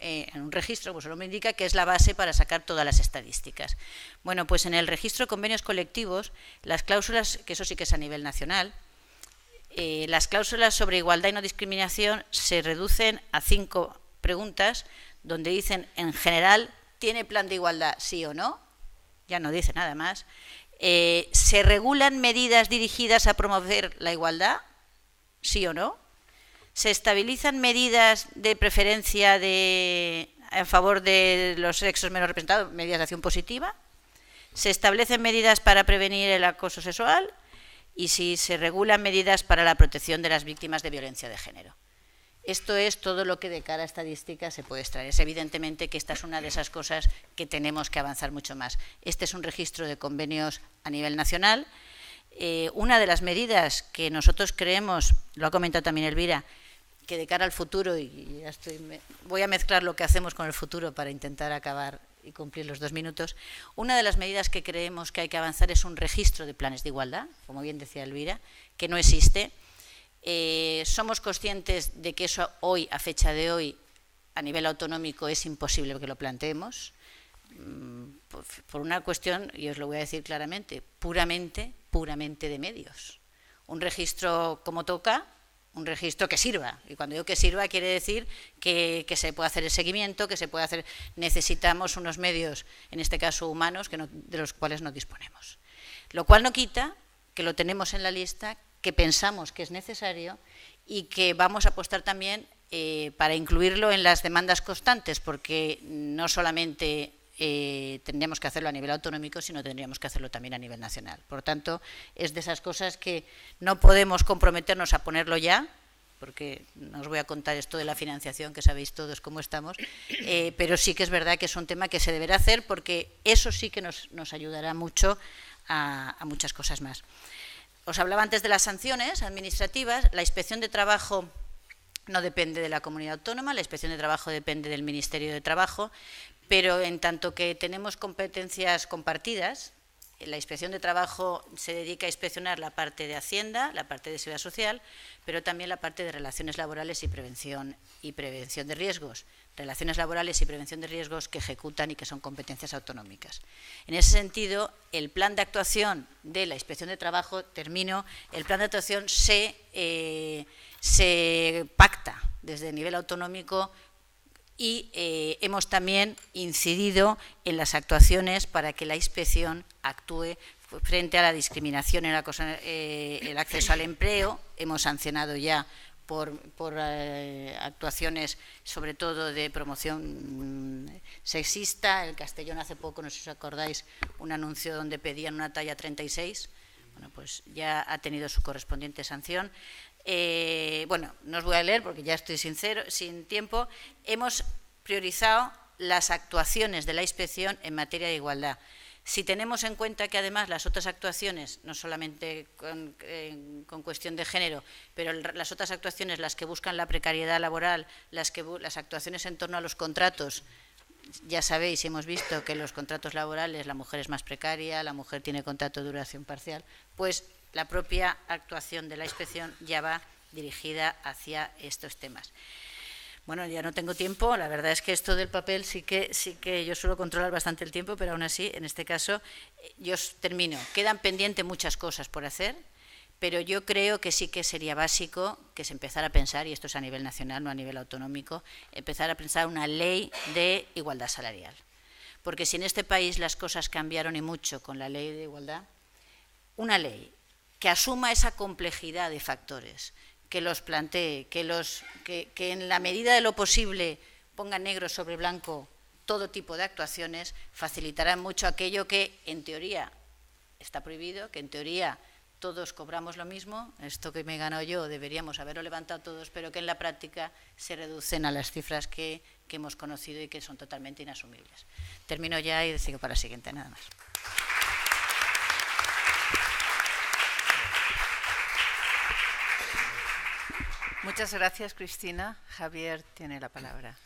registro, pues eso me indica que es la base para sacar todas las estadísticas. Bueno, pues en el registro de convenios colectivos, las cláusulas, que eso sí que es a nivel nacional, las cláusulas sobre igualdad y no discriminación se reducen a 5 preguntas donde dicen, en general, ¿tiene plan de igualdad, sí o no? Ya no dice nada más. ¿Se regulan medidas dirigidas a promover la igualdad? ¿Sí o no? ¿Se estabilizan medidas de preferencia a favor de los sexos menos representados, medidas de acción positiva? ¿Se establecen medidas para prevenir el acoso sexual? Y si se regulan medidas para la protección de las víctimas de violencia de género. Esto es todo lo que de cara a estadística se puede extraer. Es evidentemente que esta es una de esas cosas que tenemos que avanzar mucho más. Este es un registro de convenios a nivel nacional. Una de las medidas que nosotros creemos, lo ha comentado también Elvira, que de cara al futuro, y ya voy a mezclar lo que hacemos con el futuro para intentar acabar y cumplir los 2 minutos, una de las medidas que creemos que hay que avanzar es un registro de planes de igualdad, como bien decía Elvira, que no existe. Somos conscientes de que eso hoy, a fecha de hoy, a nivel autonómico es imposible que lo planteemos, por una cuestión, y os lo voy a decir claramente, puramente de medios. Un registro como toca, un registro que sirva, y cuando digo que sirva quiere decir que se puede hacer el seguimiento, que se puede hacer, necesitamos unos medios, en este caso humanos, de los cuales no disponemos. Lo cual no quita que lo tenemos en la lista, que pensamos que es necesario y que vamos a apostar también para incluirlo en las demandas constantes, porque no solamente tendríamos que hacerlo a nivel autonómico, sino tendríamos que hacerlo también a nivel nacional. Por tanto, es de esas cosas que no podemos comprometernos a ponerlo ya, porque no os voy a contar esto de la financiación, que sabéis todos cómo estamos, pero sí que es verdad que es un tema que se deberá hacer, porque eso sí que nos ayudará mucho a muchas cosas más. Os hablaba antes de las sanciones administrativas. La inspección de trabajo no depende de la comunidad autónoma, la inspección de trabajo depende del Ministerio de Trabajo, pero en tanto que tenemos competencias compartidas, la inspección de trabajo se dedica a inspeccionar la parte de Hacienda, la parte de Seguridad Social, pero también la parte de relaciones laborales y prevención de riesgos. Relaciones laborales y prevención de riesgos que ejecutan y que son competencias autonómicas. En ese sentido, el plan de actuación de la Inspección de Trabajo, el plan de actuación se pacta desde el nivel autonómico y hemos también incidido en las actuaciones para que la inspección actúe frente a la discriminación en el acceso al empleo. Hemos sancionado ya por actuaciones, sobre todo de promoción sexista. El Castellón hace poco, no sé si os acordáis, un anuncio donde pedían una talla 36. Bueno, pues ya ha tenido su correspondiente sanción. Bueno, no os voy a leer porque ya estoy sin tiempo. Hemos priorizado las actuaciones de la inspección en materia de igualdad. Si tenemos en cuenta que además las otras actuaciones, no solamente con cuestión de género, pero las otras actuaciones, las que buscan la precariedad laboral, las actuaciones en torno a los contratos, ya sabéis y hemos visto que los contratos laborales la mujer es más precaria, la mujer tiene contrato de duración parcial, pues la propia actuación de la inspección ya va dirigida hacia estos temas. Bueno, ya no tengo tiempo, la verdad es que esto del papel sí que yo suelo controlar bastante el tiempo, pero aún así, en este caso, yo termino. Quedan pendientes muchas cosas por hacer, pero yo creo que sí que sería básico que se empezara a pensar, y esto es a nivel nacional, no a nivel autonómico, empezar a pensar una ley de igualdad salarial. Porque si en este país las cosas cambiaron y mucho con la ley de igualdad, una ley que asuma esa complejidad de factores, que los plantee, que en la medida de lo posible ponga negro sobre blanco todo tipo de actuaciones, facilitará mucho aquello que en teoría está prohibido, que en teoría todos cobramos lo mismo, esto que me he ganado yo deberíamos haberlo levantado todos, pero que en la práctica se reducen a las cifras que hemos conocido y que son totalmente inasumibles. Termino ya y sigo para la siguiente, nada más. Muchas gracias, Cristina. Javier tiene la palabra.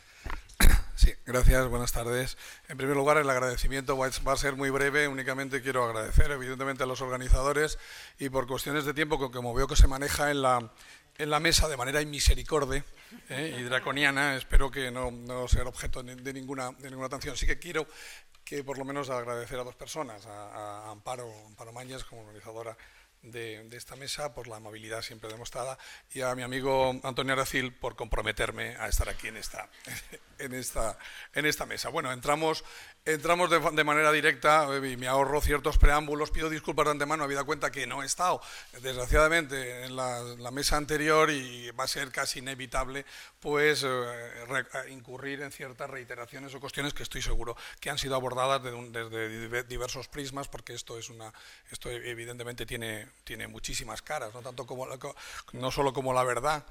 Sí, gracias, buenas tardes. En primer lugar, el agradecimiento va a ser muy breve. Únicamente quiero agradecer, evidentemente, a los organizadores y por cuestiones de tiempo, que como veo que se maneja en la mesa de manera inmisericordia y draconiana, espero que no sea objeto de ninguna atención. Sí que quiero que por lo menos agradecer a dos personas, a Amparo Mañas como organizadora de esta mesa, por la amabilidad siempre demostrada, y a mi amigo Antonio Aracil por comprometerme a estar aquí en esta mesa. Bueno, entramos de manera directa y me ahorro ciertos preámbulos. Pido disculpas de antemano, habida cuenta que no he estado, desgraciadamente, en la mesa anterior y va a ser casi inevitable pues incurrir en ciertas reiteraciones o cuestiones que estoy seguro que han sido abordadas desde diversos prismas, porque esto evidentemente tiene muchísimas caras, no solo como la verdad,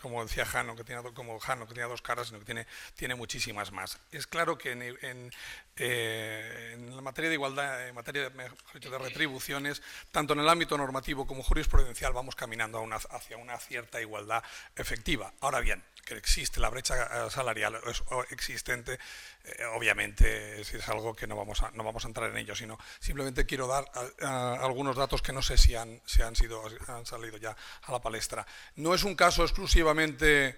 como decía Jano, que tenía dos caras, sino que tiene muchísimas más. Es claro que en la materia de igualdad, en materia de retribuciones, tanto en el ámbito normativo como jurisprudencial, vamos caminando hacia una cierta igualdad efectiva. Ahora bien, que existe la brecha salarial existente, obviamente es algo que no vamos a entrar en ello, sino simplemente quiero dar algunos datos que no sé si han salido ya a la palestra. No es un caso exclusivamente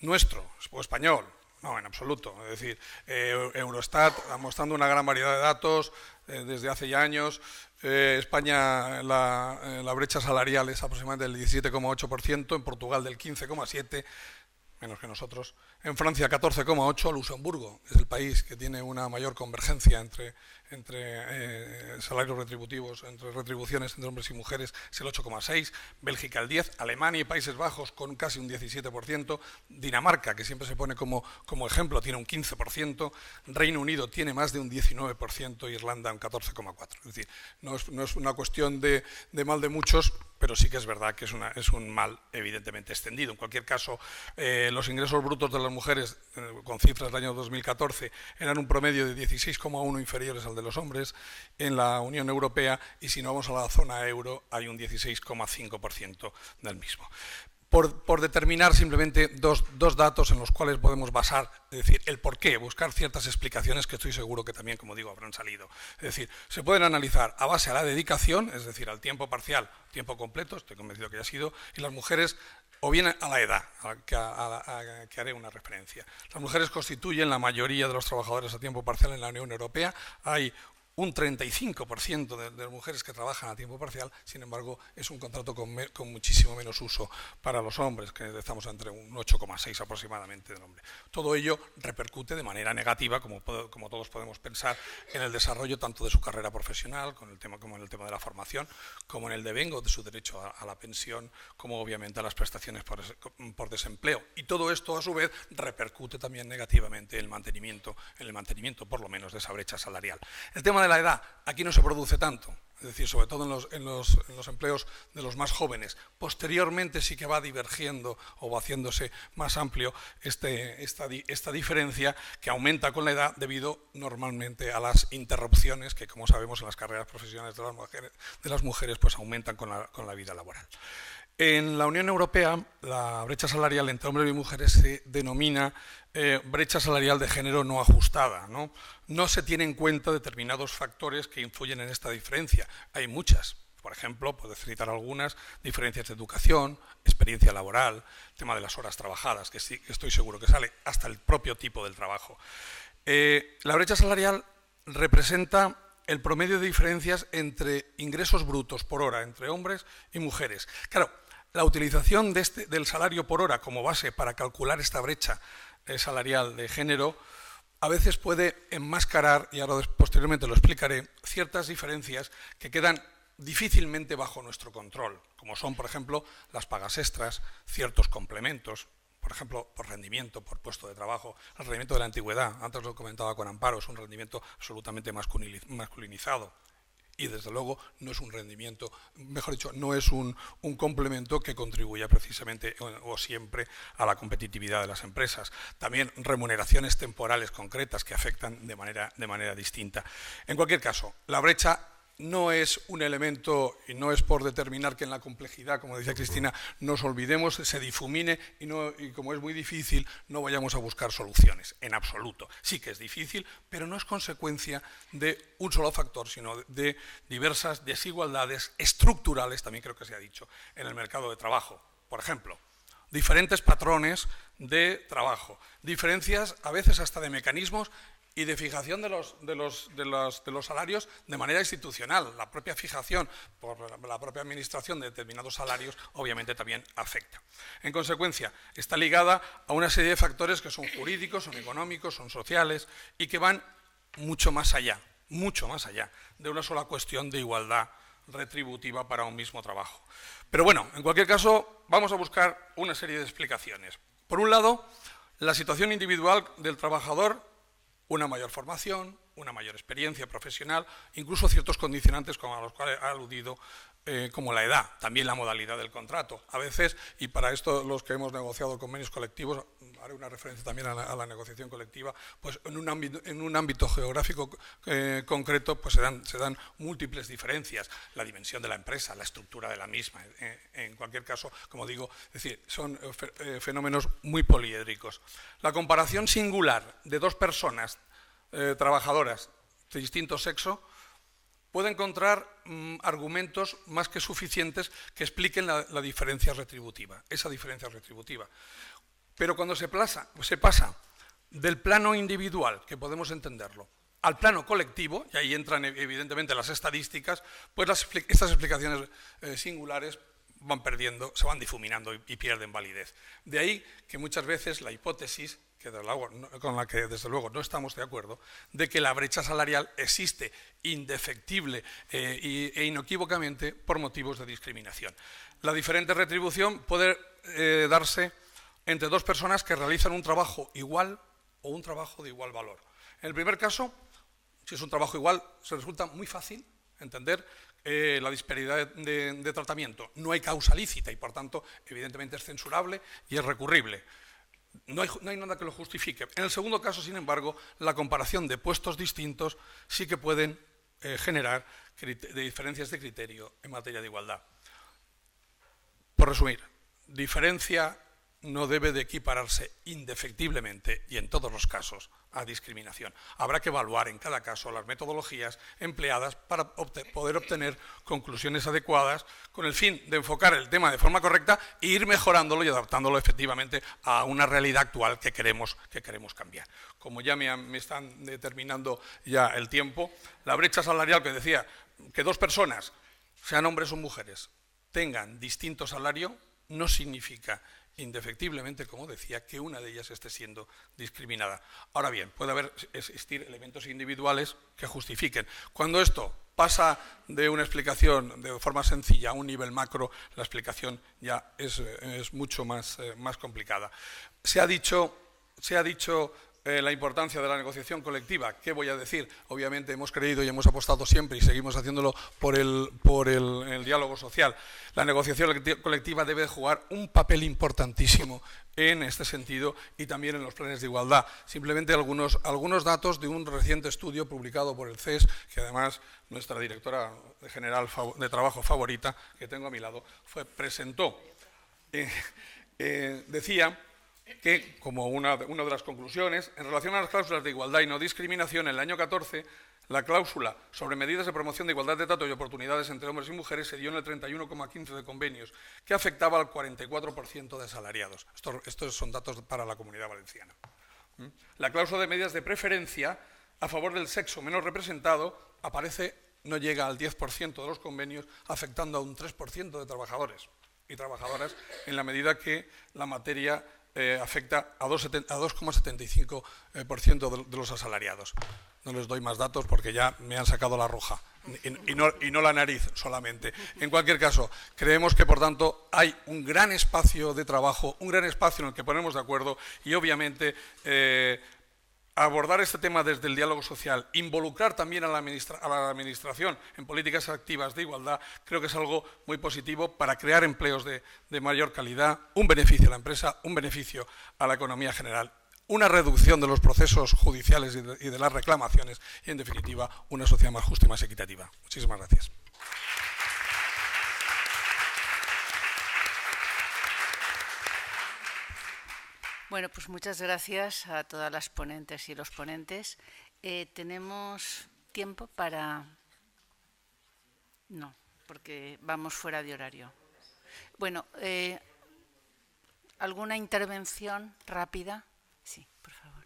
nuestro o español. No, en absoluto. Es decir, Eurostat ha mostrado una gran variedad de datos desde hace ya años. España, la brecha salarial es aproximadamente del 17,8%, en Portugal del 15,7%, menos que nosotros. En Francia 14,8%, Luxemburgo es el país que tiene una mayor convergencia entre salarios retributivos, entre retribuciones entre hombres y mujeres, es el 8,6%, Bélgica el 10%, Alemania y Países Bajos con casi un 17%, Dinamarca, que siempre se pone como ejemplo, tiene un 15%, Reino Unido tiene más de un 19%, Irlanda un 14,4%. Es decir, no es una cuestión de mal de muchos, pero sí que es verdad que es un mal evidentemente extendido. En cualquier caso, los ingresos brutos de las mujeres, con cifras del año 2014, eran un promedio de 16,1 inferiores al de los hombres en la Unión Europea, y si no vamos a la zona euro, hay un 16,5% del mismo. Por determinar simplemente dos datos en los cuales podemos basar, es decir, el porqué, buscar ciertas explicaciones que estoy seguro que también, como digo, habrán salido. Es decir, se pueden analizar a base a la dedicación, es decir, al tiempo parcial, tiempo completo, estoy convencido que ya ha sido, y las mujeres, o bien a la edad, a que haré una referencia. Las mujeres constituyen la mayoría de los trabajadores a tiempo parcial en la Unión Europea. Hay un 35% de las mujeres que trabajan a tiempo parcial, sin embargo, es un contrato con muchísimo menos uso para los hombres, que estamos entre un 8,6 aproximadamente del hombre. Todo ello repercute de manera negativa, como todos podemos pensar, en el desarrollo tanto de su carrera profesional, como en el tema de la formación, como en el devengo de su derecho a la pensión, como obviamente a las prestaciones por desempleo. Y todo esto, a su vez, repercute también negativamente en el mantenimiento por lo menos de esa brecha salarial. El tema de la edad, aquí no se produce tanto, es decir, sobre todo en los empleos de los más jóvenes. Posteriormente sí que va divergiendo o va haciéndose más amplio esta diferencia, que aumenta con la edad debido normalmente a las interrupciones que, como sabemos, en las carreras profesionales de las mujeres pues aumentan con la vida laboral. En la Unión Europea, la brecha salarial entre hombres y mujeres se denomina brecha salarial de género no ajustada, ¿no? No se tienen en cuenta determinados factores que influyen en esta diferencia. Hay muchas, Por ejemplo, puedo citar algunas: diferencias de educación, experiencia laboral, tema de las horas trabajadas, que sí, estoy seguro que sale, hasta el propio tipo del trabajo. La brecha salarial representa el promedio de diferencias entre ingresos brutos por hora entre hombres y mujeres. Claro, la utilización del salario por hora como base para calcular esta brecha salarial de género a veces puede enmascarar, y ahora posteriormente lo explicaré, ciertas diferencias que quedan difícilmente bajo nuestro control, como son, por ejemplo, las pagas extras, ciertos complementos, por ejemplo, por rendimiento, por puesto de trabajo, el rendimiento de la antigüedad. Antes lo comentaba con Amparo, es un rendimiento absolutamente masculinizado. Y desde luego no es un rendimiento, mejor dicho, no es un complemento que contribuya precisamente o siempre a la competitividad de las empresas. También remuneraciones temporales concretas que afectan de manera distinta. En cualquier caso, la brecha no es un elemento, y no es por determinar que en la complejidad, como decía Cristina, nos olvidemos, se difumine y como es muy difícil, no vayamos a buscar soluciones, en absoluto. Sí que es difícil, pero no es consecuencia de un solo factor, sino de diversas desigualdades estructurales, también creo que se ha dicho, en el mercado de trabajo. Por ejemplo, diferentes patrones de trabajo, diferencias a veces hasta de mecanismos y de fijación de los salarios de manera institucional. La propia fijación por la propia administración de determinados salarios obviamente también afecta. En consecuencia, está ligada a una serie de factores que son jurídicos, son económicos, son sociales y que van mucho más allá de una sola cuestión de igualdad retributiva para un mismo trabajo. Pero bueno, en cualquier caso, vamos a buscar una serie de explicaciones. Por un lado, la situación individual del trabajador, una mayor formación, una mayor experiencia profesional, incluso ciertos condicionantes como a los cuales ha aludido, como la edad, también la modalidad del contrato. A veces, y para esto los que hemos negociado convenios colectivos, haré una referencia también a la negociación colectiva, pues en un ámbito geográfico concreto pues se dan múltiples diferencias, la dimensión de la empresa, la estructura de la misma, en cualquier caso, como digo, es decir, son fenómenos muy poliédricos. La comparación singular de dos personas trabajadoras de distinto sexo puede encontrar argumentos más que suficientes que expliquen la diferencia retributiva, esa diferencia retributiva. Pero cuando se pasa del plano individual, que podemos entenderlo, al plano colectivo, y ahí entran evidentemente las estadísticas, pues estas explicaciones singulares se van difuminando y pierden validez. De ahí que muchas veces la hipótesis, con la que desde luego no estamos de acuerdo, de que la brecha salarial existe indefectible e inequívocamente por motivos de discriminación. La diferente retribución puede darse entre dos personas que realizan un trabajo igual o un trabajo de igual valor. En el primer caso, si es un trabajo igual, se resulta muy fácil entender la disparidad de tratamiento. No hay causa lícita y, por tanto, evidentemente es censurable y es recurrible. No hay nada que lo justifique. En el segundo caso, sin embargo, la comparación de puestos distintos sí que pueden generar diferencias de criterio en materia de igualdad. Por resumir, diferencia no debe de equipararse indefectiblemente y en todos los casos a discriminación. Habrá que evaluar en cada caso las metodologías empleadas para poder obtener conclusiones adecuadas con el fin de enfocar el tema de forma correcta e ir mejorándolo y adaptándolo efectivamente a una realidad actual que queremos cambiar. Como ya me están determinando ya el tiempo, la brecha salarial que decía que dos personas, sean hombres o mujeres, tengan distinto salario, no significa indefectiblemente, como decía, que una de ellas esté siendo discriminada. Ahora bien, puede existir elementos individuales que justifiquen. Cuando esto pasa de una explicación de forma sencilla a un nivel macro, la explicación ya es mucho más complicada. Se ha dicho la importancia de la negociación colectiva. ¿Qué voy a decir? Obviamente hemos creído y hemos apostado siempre y seguimos haciéndolo por el diálogo social. La negociación colectiva debe jugar un papel importantísimo en este sentido y también en los planes de igualdad. Simplemente algunos datos de un reciente estudio publicado por el CES, que además nuestra directora general de trabajo favorita, que tengo a mi lado, presentó. Decía que, como una de las conclusiones, en relación a las cláusulas de igualdad y no discriminación, en el año 14, la cláusula sobre medidas de promoción de igualdad de trato y oportunidades entre hombres y mujeres se dio en el 31,15 de convenios, que afectaba al 44% de asalariados. Estos son datos para la Comunidad Valenciana. La cláusula de medidas de preferencia a favor del sexo menos representado no llega al 10% de los convenios, afectando a un 3% de trabajadores y trabajadoras, en la medida que la materia afecta a 2,75% de los asalariados. No les doy más datos porque ya me han sacado la roja y no la nariz solamente. En cualquier caso, creemos que, por tanto, hay un gran espacio de trabajo, un gran espacio en el que ponemos de acuerdo y, obviamente, abordar este tema desde el diálogo social, involucrar también a la Administración en políticas activas de igualdad, creo que es algo muy positivo para crear empleos de mayor calidad, un beneficio a la empresa, un beneficio a la economía general, una reducción de los procesos judiciales y de las reclamaciones y, en definitiva, una sociedad más justa y más equitativa. Muchísimas gracias. Bueno, pues muchas gracias a todas las ponentes y los ponentes. ¿Tenemos tiempo para...? No, porque vamos fuera de horario. Bueno, ¿alguna intervención rápida? Sí, por favor.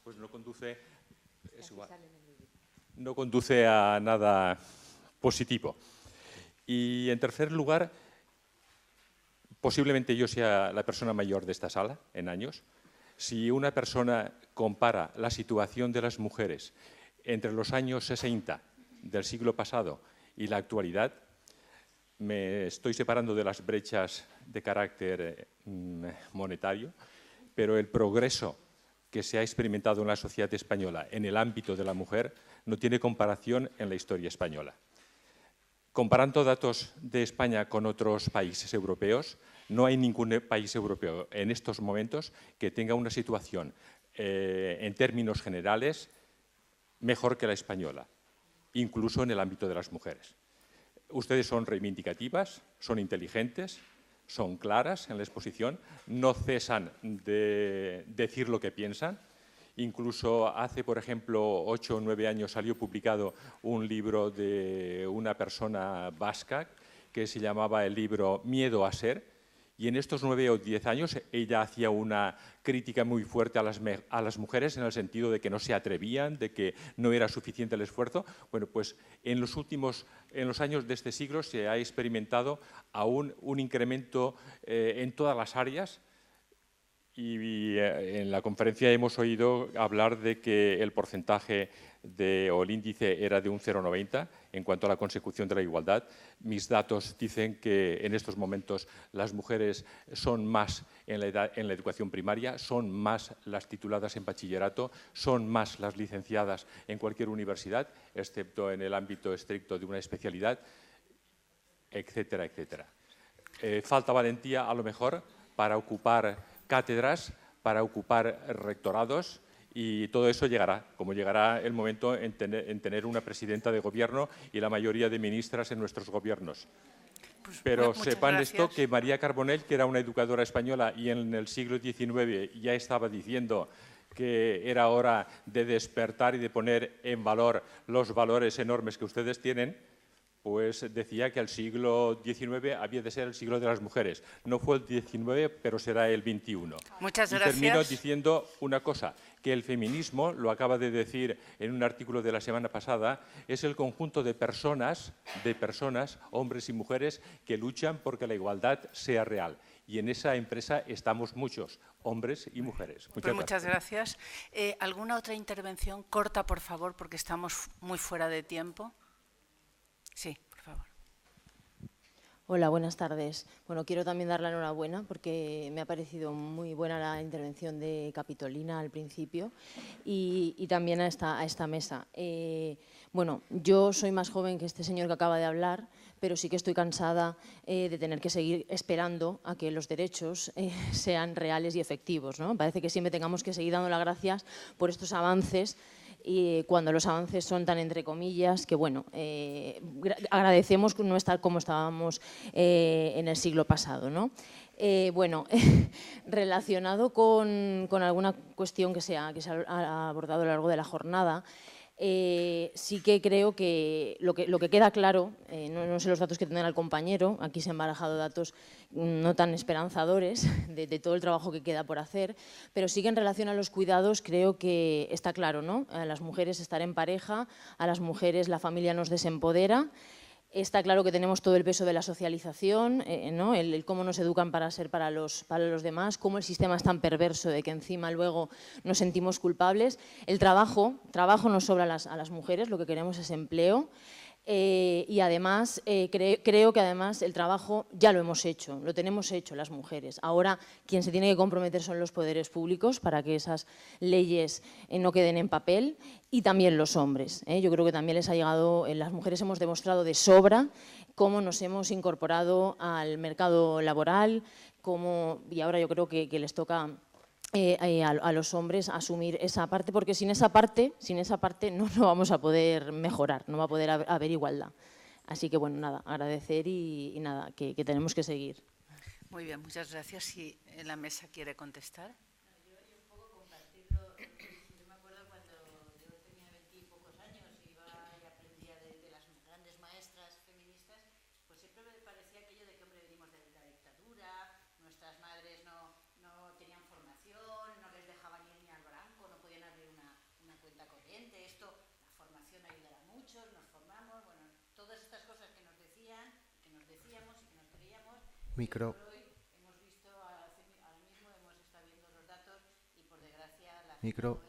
Pues no conduce a nada positivo. Y en tercer lugar, posiblemente yo sea la persona mayor de esta sala en años. Si una persona compara la situación de las mujeres entre los años 60 del siglo pasado y la actualidad, me estoy separando de las brechas de carácter monetario, pero el progreso que se ha experimentado en la sociedad española en el ámbito de la mujer no tiene comparación en la historia española. Comparando datos de España con otros países europeos, no hay ningún país europeo en estos momentos que tenga una situación en términos generales mejor que la española, incluso en el ámbito de las mujeres. Ustedes son reivindicativas, son inteligentes, son claras en la exposición, no cesan de decir lo que piensan. Incluso hace, por ejemplo, 8 o 9 años salió publicado un libro de una persona vasca que se llamaba el libro Miedo a ser, y en estos 9 o 10 años ella hacía una crítica muy fuerte a las mujeres en el sentido de que no se atrevían, de que no era suficiente el esfuerzo. Bueno, pues en los años de este siglo se ha experimentado aún un incremento en todas las áreas. Y en la conferencia hemos oído hablar de que el porcentaje o el índice era de un 0,90 en cuanto a la consecución de la igualdad. Mis datos dicen que en estos momentos las mujeres son más en la educación primaria, son más las tituladas en bachillerato, son más las licenciadas en cualquier universidad, excepto en el ámbito estricto de una especialidad, etcétera, etcétera. Falta valentía, a lo mejor, para ocupar cátedras, para ocupar rectorados, y todo eso llegará, como llegará el momento en tener una presidenta de gobierno y la mayoría de ministras en nuestros gobiernos. Pues, pero sepan esto, que María Carbonell, que era una educadora española y en el siglo XIX ya estaba diciendo que era hora de despertar y de poner en valor los valores enormes que ustedes tienen, pues decía que el siglo XIX había de ser el siglo de las mujeres. No fue el XIX, pero será el XXI. Muchas gracias. Y termino diciendo una cosa, que el feminismo, lo acaba de decir en un artículo de la semana pasada, es el conjunto de personas, hombres y mujeres, que luchan porque la igualdad sea real. Y en esa empresa estamos muchos, hombres y mujeres. Muchas gracias. ¿Alguna otra intervención corta, por favor, porque estamos muy fuera de tiempo? Sí, por favor. Hola, buenas tardes. Bueno, quiero también dar la enhorabuena porque me ha parecido muy buena la intervención de Capitolina al principio y también a esta mesa. Bueno, yo soy más joven que este señor que acaba de hablar, pero sí que estoy cansada de tener que seguir esperando a que los derechos sean reales y efectivos, ¿no? Parece que siempre tengamos que seguir dando las gracias por estos avances y cuando los avances son tan entre comillas que, bueno, agradecemos no estar como estábamos en el siglo pasado, ¿no? Bueno, relacionado con alguna cuestión que se ha abordado a lo largo de la jornada, sí que creo que lo que queda claro, no sé los datos que tendrá el compañero, aquí se han barajado datos no tan esperanzadores de todo el trabajo que queda por hacer, pero sí que en relación a los cuidados creo que está claro, ¿no? A las mujeres estar en pareja, a las mujeres la familia nos desempodera. Está claro que tenemos todo el peso de la socialización, ¿no? el cómo nos educan para ser para los demás, cómo el sistema es tan perverso de que encima luego nos sentimos culpables. El trabajo nos sobra a las mujeres, lo que queremos es empleo. Y además, creo que además el trabajo ya lo hemos hecho, lo tenemos hecho las mujeres. Ahora quien se tiene que comprometer son los poderes públicos para que esas leyes no queden en papel y también los hombres. Yo creo que también les ha llegado, las mujeres hemos demostrado de sobra cómo nos hemos incorporado al mercado laboral, y ahora yo creo que les toca a los hombres asumir esa parte, porque sin esa parte no vamos a poder mejorar, no va a poder haber igualdad. Así que, bueno, nada, agradecer y nada, que tenemos que seguir. Muy bien, muchas gracias. Si la mesa quiere contestar. Yo un poco compartirlo. Yo me acuerdo cuando yo tenía 20 y pocos años y iba y aprendía de las grandes maestras feministas, pues siempre me parecía aquello de que, hombre, venimos de la dictadura, nuestras madres no tenían formación, no les dejaban ir ni al banco, no podían abrir una cuenta corriente. Esto, la formación ayudará mucho, nos formamos, bueno, todas estas cosas que nos decían, que nos decíamos y que nos creíamos. Micro. Micro.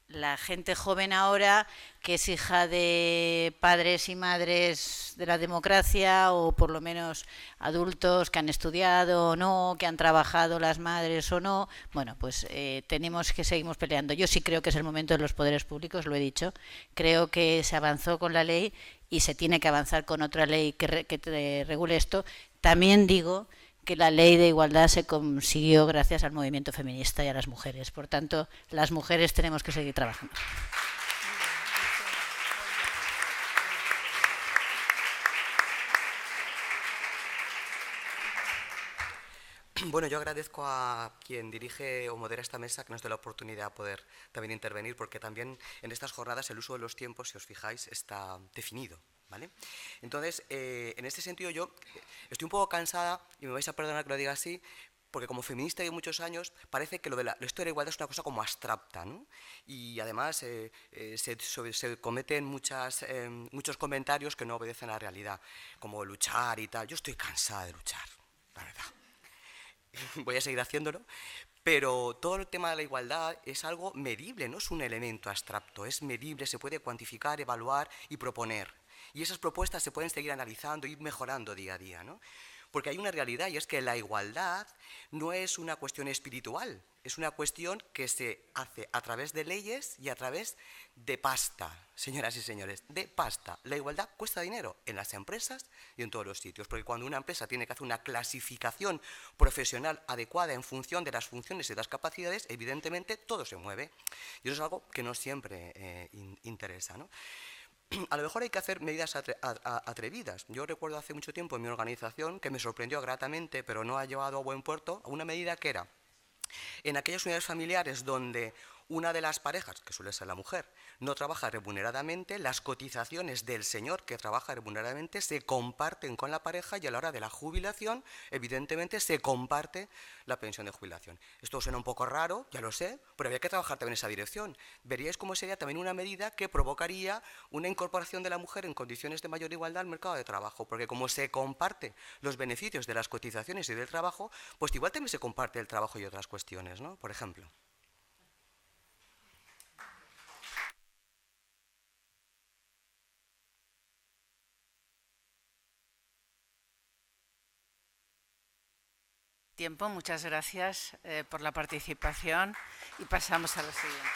La gente joven ahora, que es hija de padres y madres de la democracia, o por lo menos adultos que han estudiado o no, que han trabajado las madres o no, bueno, pues tenemos que seguimos peleando. Yo sí creo que es el momento de los poderes públicos, lo he dicho. Creo que se avanzó con la ley y se tiene que avanzar con otra ley que regule esto. También digo que la ley de igualdad se consiguió gracias al movimiento feminista y a las mujeres. Por tanto, las mujeres tenemos que seguir trabajando. Bueno, yo agradezco a quien dirige o modera esta mesa que nos dé la oportunidad de poder también intervenir, porque también en estas jornadas el uso de los tiempos, si os fijáis, está definido, ¿vale? Entonces, en este sentido yo estoy un poco cansada, y me vais a perdonar que lo diga así, porque como feminista de muchos años parece que esto de la igualdad es una cosa como abstracta, ¿no? Y además se cometen muchos comentarios que no obedecen a la realidad, como luchar y tal. Yo estoy cansada de luchar, la verdad. Voy a seguir haciéndolo, pero todo el tema de la igualdad es algo medible, no es un elemento abstracto, es medible, se puede cuantificar, evaluar y proponer. Y esas propuestas se pueden seguir analizando y mejorando día a día, ¿no? Porque hay una realidad, y es que la igualdad no es una cuestión espiritual, es una cuestión que se hace a través de leyes y a través de pasta, señoras y señores, de pasta. La igualdad cuesta dinero en las empresas y en todos los sitios, porque cuando una empresa tiene que hacer una clasificación profesional adecuada en función de las funciones y las capacidades, evidentemente todo se mueve. Y eso es algo que no siempre interesa, ¿no? A lo mejor hay que hacer medidas atrevidas. Yo recuerdo hace mucho tiempo en mi organización que me sorprendió gratamente, pero no ha llevado a buen puerto, a una medida que era, en aquellas unidades familiares donde una de las parejas, que suele ser la mujer, no trabaja remuneradamente, las cotizaciones del señor que trabaja remuneradamente se comparten con la pareja y a la hora de la jubilación, evidentemente, se comparte la pensión de jubilación. Esto suena un poco raro, ya lo sé, pero había que trabajar también en esa dirección. Veríais cómo sería también una medida que provocaría una incorporación de la mujer en condiciones de mayor igualdad al mercado de trabajo, porque como se comparte los beneficios de las cotizaciones y del trabajo, pues igual también se comparte el trabajo y otras cuestiones, ¿no? Por ejemplo. tiempo. Muchas gracias por la participación y pasamos a lo siguiente.